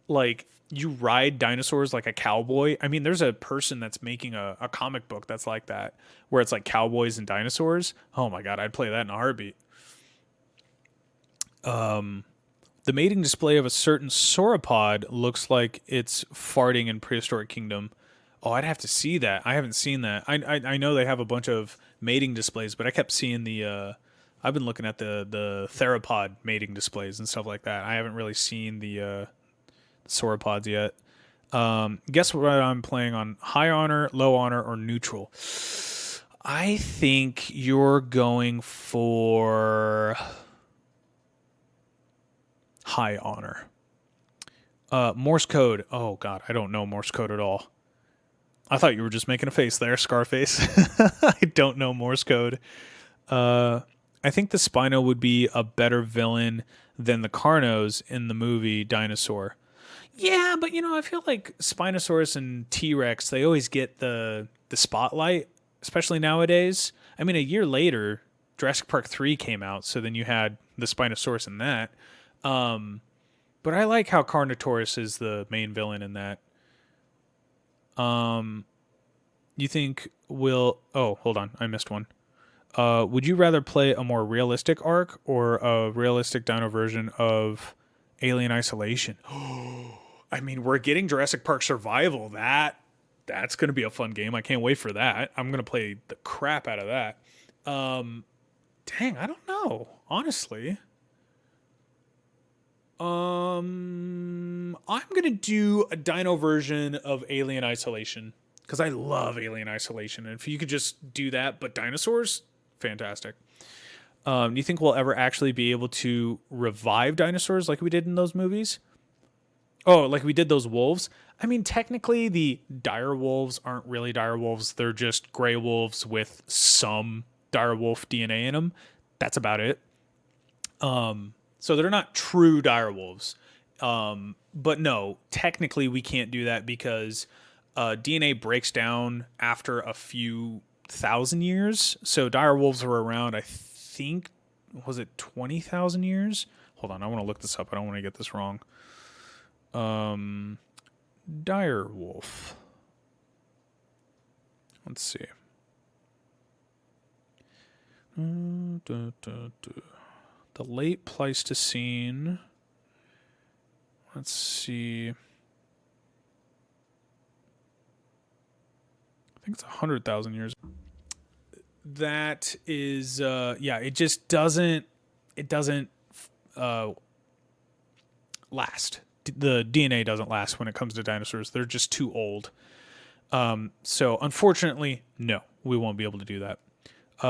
like you ride dinosaurs like a cowboy. I mean, there's a person that's making a comic book that's like that, where it's like cowboys and dinosaurs. Oh my God, I'd play that in a heartbeat. The mating display of a certain sauropod looks like it's farting in Prehistoric Kingdom. Oh, I'd have to see that. I haven't seen that. I know they have a bunch of mating displays, but I kept seeing the I've been looking at the theropod mating displays and stuff like that. I haven't really seen the sauropods yet. Guess what I'm playing on? High honor, low honor, or neutral? I think you're going for high honor. Morse code. Oh God, I don't know Morse code at all. I thought you were just making a face there, Scarface. I don't know Morse code. I think the Spino would be a better villain than the Carnos in the movie Dinosaur. Yeah, but I feel like Spinosaurus and T-Rex, they always get the spotlight, especially nowadays. I mean, a year later, Jurassic Park 3 came out, so then you had the Spinosaurus in that. But I like how Carnotaurus is the main villain in that. You think oh, hold on, I missed one. Would you rather play a more realistic arc or a realistic dino version of Alien Isolation? I mean, we're getting Jurassic Park Survival. That's going to be a fun game. I can't wait for that. I'm going to play the crap out of that. Dang, I don't know, honestly. I'm going to do a dino version of Alien Isolation because I love Alien Isolation. And if you could just do that, but dinosaurs, fantastic. Do you think we'll ever actually be able to revive dinosaurs like we did in those movies? Oh, like we did those wolves? I mean, technically, the dire wolves aren't really dire wolves. They're just gray wolves with some dire wolf DNA in them. That's about it. So they're not true dire wolves. But no, technically we can't do that because DNA breaks down after a few thousand years. So dire wolves were around, I think, was it 20,000 years? Hold on, I want to look this up. I don't want to get this wrong. Dire wolf. Let's see. The late Pleistocene. Let's see. I think it's 100,000 years. That is, yeah, it just doesn't, last. The DNA doesn't last when it comes to dinosaurs. They're just too old. So unfortunately, no, we won't be able to do that.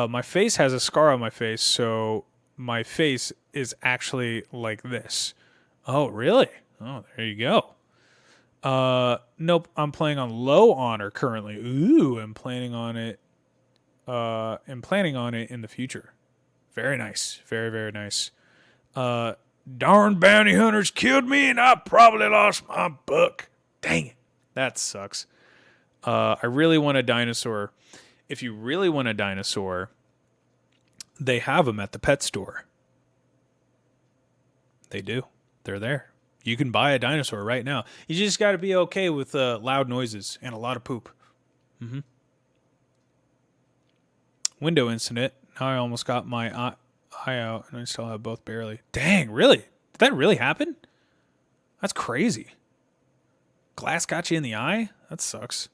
My face has a scar on my face, so my face is actually like this. Oh, really? Oh, there you go. Nope, I'm playing on low honor currently. Ooh, I'm planning on it. I'm planning on it in the future. Very nice. Very, very nice. Darn bounty hunters killed me and I probably lost my buck. Dang it. That sucks. I really want a dinosaur. If you really want a dinosaur, they have them at the pet store. They do. They're there. You can buy a dinosaur right now. You just got to be okay with loud noises and a lot of poop. Mm-hmm. Window incident. Now I almost got my eye out, and I still have both barely. Dang, really? Did that really happen? That's crazy. Glass got you in the eye? That sucks.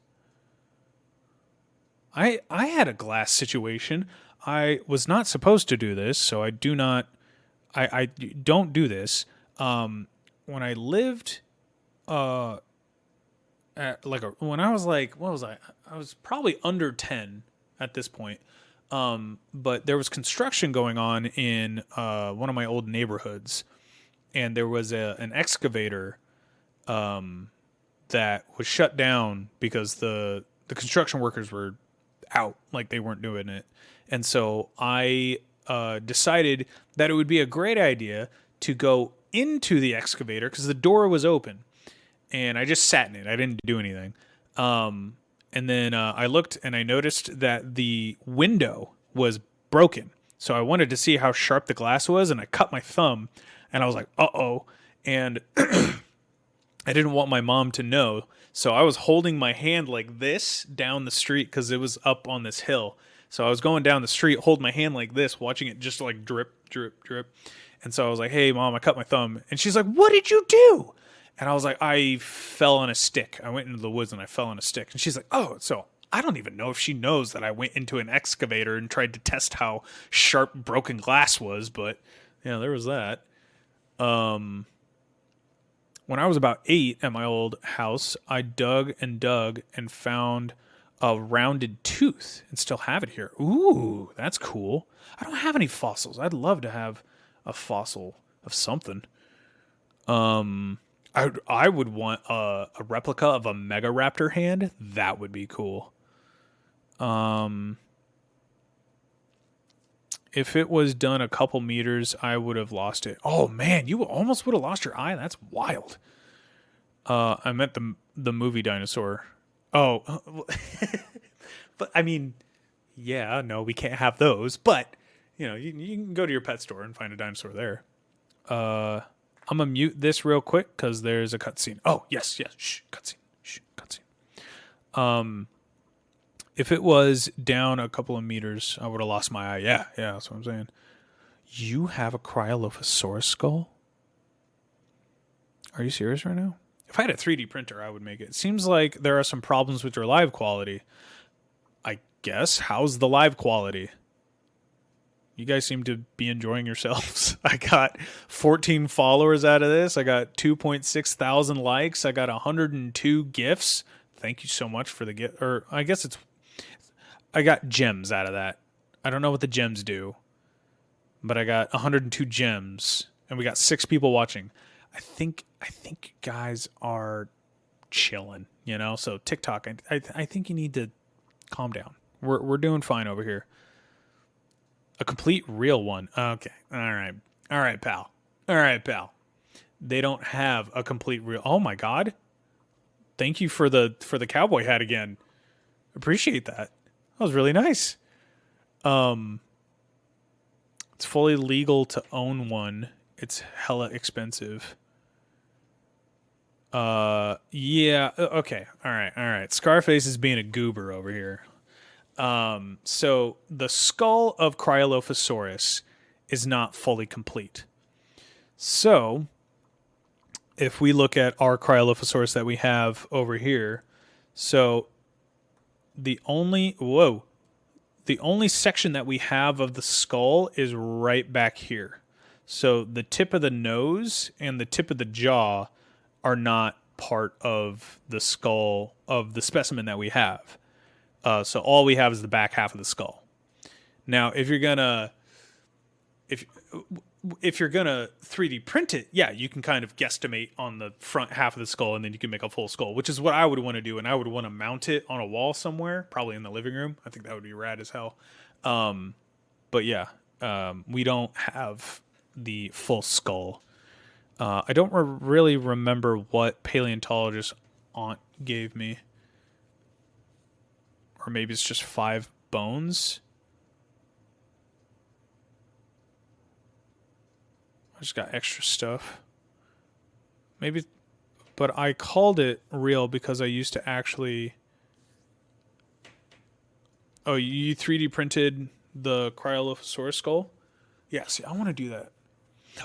I had a glass situation. I was not supposed to do this, so I don't do this. When I lived when I was like, what was I? I was probably under 10 at this point. But there was construction going on in one of my old neighborhoods. and there was an excavator that was shut down because the construction workers were out, like they weren't doing it. And so I decided that it would be a great idea to go into the excavator because the door was open, and I just sat in it. I didn't do anything. And then I looked and I noticed that the window was broken. So I wanted to see how sharp the glass was, and I cut my thumb, and I was like, "Uh-oh!" And I didn't want my mom to know, so I was holding my hand like this down the street because it was up on this hill. So I was going down the street, hold my hand like this, watching it just like drip, drip, drip. And so I was like, "Hey, mom, I cut my thumb." And she's like, "What did you do?" And I was like, "I fell on a stick. I went into the woods and I fell on a stick." And she's like, "Oh, so I don't even know if she knows that I went into an excavator and tried to test how sharp broken glass was." But yeah, there was that. When I was about 8 at my old house, I dug and found a rounded tooth and still have it here. Ooh, that's cool. I don't have any fossils. I'd love to have a fossil of something. I would want a replica of a Megaraptor hand. That would be cool. If it was done a couple meters, I would have lost it. Oh man, you almost would have lost your eye. That's wild. I meant the movie dinosaur. Oh, but I mean, yeah, no, we can't have those. But you can go to your pet store and find a dinosaur there. I'm gonna mute this real quick because there's a cutscene. Oh yes, yes, shh, cutscene, shh, cutscene. If it was down a couple of meters, I would have lost my eye. Yeah, yeah, that's what I'm saying. You have a Cryolophosaurus skull? Are you serious right now? If I had a 3D printer, I would make it. It seems like there are some problems with your live quality. I guess. How's the live quality? You guys seem to be enjoying yourselves. I got 14 followers out of this. I got 2.6 thousand likes. I got 102 gifts. Thank you so much for the gift. Or I guess I got gems out of that. I don't know what the gems do, but I got 102 gems, and we got 6 people watching. I think you guys are chilling, So TikTok, I think you need to calm down. We're doing fine over here. A complete real one. Okay. All right, pal. All right, pal. They don't have a complete real. Oh my god. Thank you for the cowboy hat again. Appreciate that. That was really nice. It's fully legal to own one. It's hella expensive. Yeah, okay. All right. Scarface is being a goober over here. So the skull of Cryolophosaurus is not fully complete. So if we look at our Cryolophosaurus that we have over here, so the only section that we have of the skull is right back here. So the tip of the nose and the tip of the jaw are not part of the skull of the specimen that we have. So all we have is the back half of the skull. Now, if you're gonna 3D print it, yeah, you can kind of guesstimate on the front half of the skull, and then you can make a full skull, which is what I would want to do. And I would want to mount it on a wall somewhere, probably in the living room. I think that would be rad as hell. But yeah, we don't have the full skull. I don't really remember what paleontologist aunt gave me. Or maybe it's just 5 bones. I just got extra stuff. Maybe, but I called it real because I used to actually... Oh, you 3D printed the Cryolophosaurus skull? Yes, I want to do that.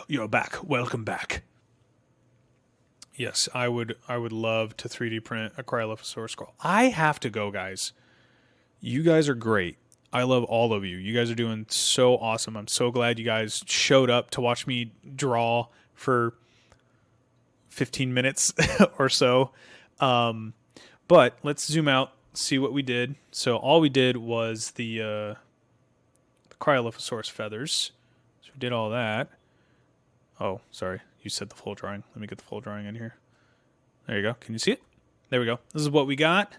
You're back. Welcome back. Yes, I would love to 3D print a Cryolophosaurus skull. I have to go, guys. You guys are great. I love all of you. You guys are doing so awesome. I'm so glad you guys showed up to watch me draw for 15 minutes or so. But let's zoom out, see what we did. So all we did was the Cryolophosaurus feathers. So we did all that. Oh, sorry. You said the full drawing. Let me get the full drawing in here. There you go. Can you see it? There we go. This is what we got.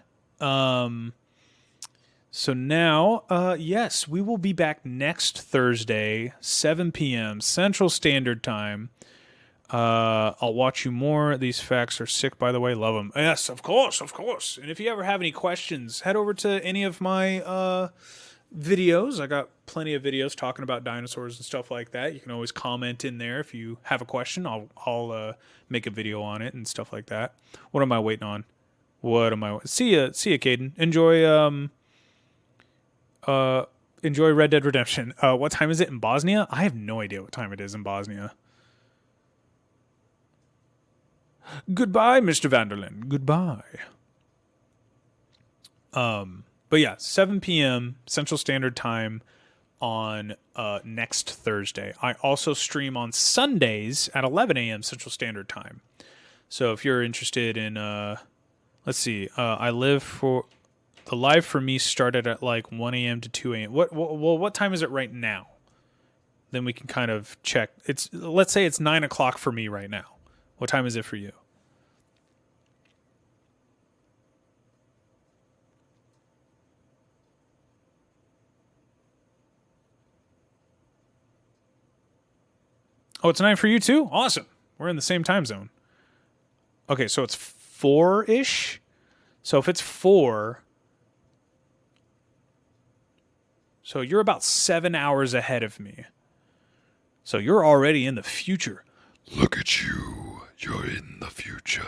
So now, yes, we will be back next Thursday, 7 p.m. Central Standard Time. I'll watch you more. These facts are sick, by the way. Love them. Yes, of course, of course. And if you ever have any questions, head over to any of my videos. I got plenty of videos talking about dinosaurs and stuff like that. You can always comment in there if you have a question. I'll make a video on it and stuff like that. What am I waiting on? See ya, Caden. Enjoy Red Dead Redemption. What time is it in Bosnia? I have no idea what time it is in Bosnia. Goodbye, Mr. Vanderlyn. Goodbye. But yeah, 7 p.m. Central Standard Time on next Thursday. I also stream on Sundays at 11 a.m. Central Standard Time. So if you're interested in, let's see, the live for me started at like 1 a.m. to 2 a.m. What time is it right now? Then we can kind of check. Let's say it's 9 o'clock for me right now. What time is it for you? Oh, it's 9 for you too? Awesome. We're in the same time zone. Okay, so it's 4-ish? So if it's 4, so you're about 7 hours ahead of me. So you're already in the future. Look at you. You're in the future.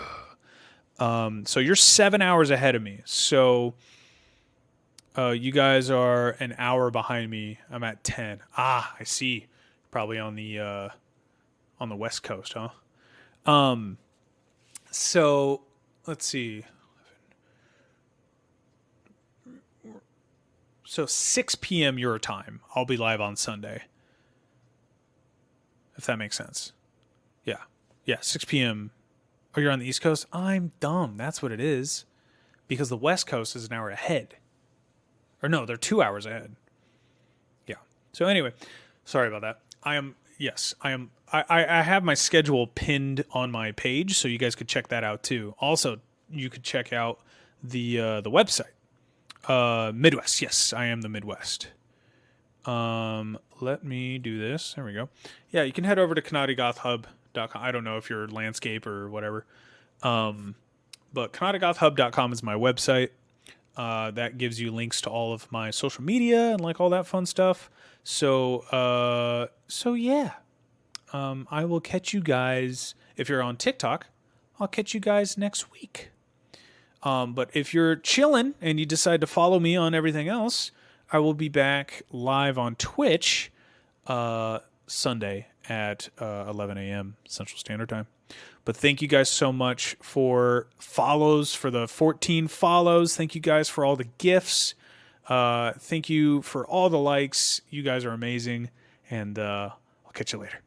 So you're 7 hours ahead of me. So you guys are an hour behind me. I'm at 10. Ah, I see. Probably on the West Coast, huh? So let's see. So 6 p.m. your time. I'll be live on Sunday. If that makes sense. Yeah, 6 p.m. Oh, you're on the East Coast? I'm dumb. That's what it is. Because the West Coast is an hour ahead. Or no, they're 2 hours ahead. Yeah. So anyway, sorry about that. I have my schedule pinned on my page, so you guys could check that out too. Also, you could check out the website. Midwest. Yes, I am the Midwest. Let me do this. There we go. Yeah, you can head over to KanatiGOTHhub.com. I don't know if you're landscape or whatever. But KanatiGOTHhub.com is my website. That gives you links to all of my social media and like all that fun stuff. So yeah. I will catch you guys, if you're on TikTok, I'll catch you guys next week. But if you're chilling and you decide to follow me on everything else, I will be back live on Twitch Sunday at 11 a.m. Central Standard Time. But thank you guys so much for follows, for the 14 follows. Thank you guys for all the gifts. Thank you for all the likes. You guys are amazing. And I'll catch you later.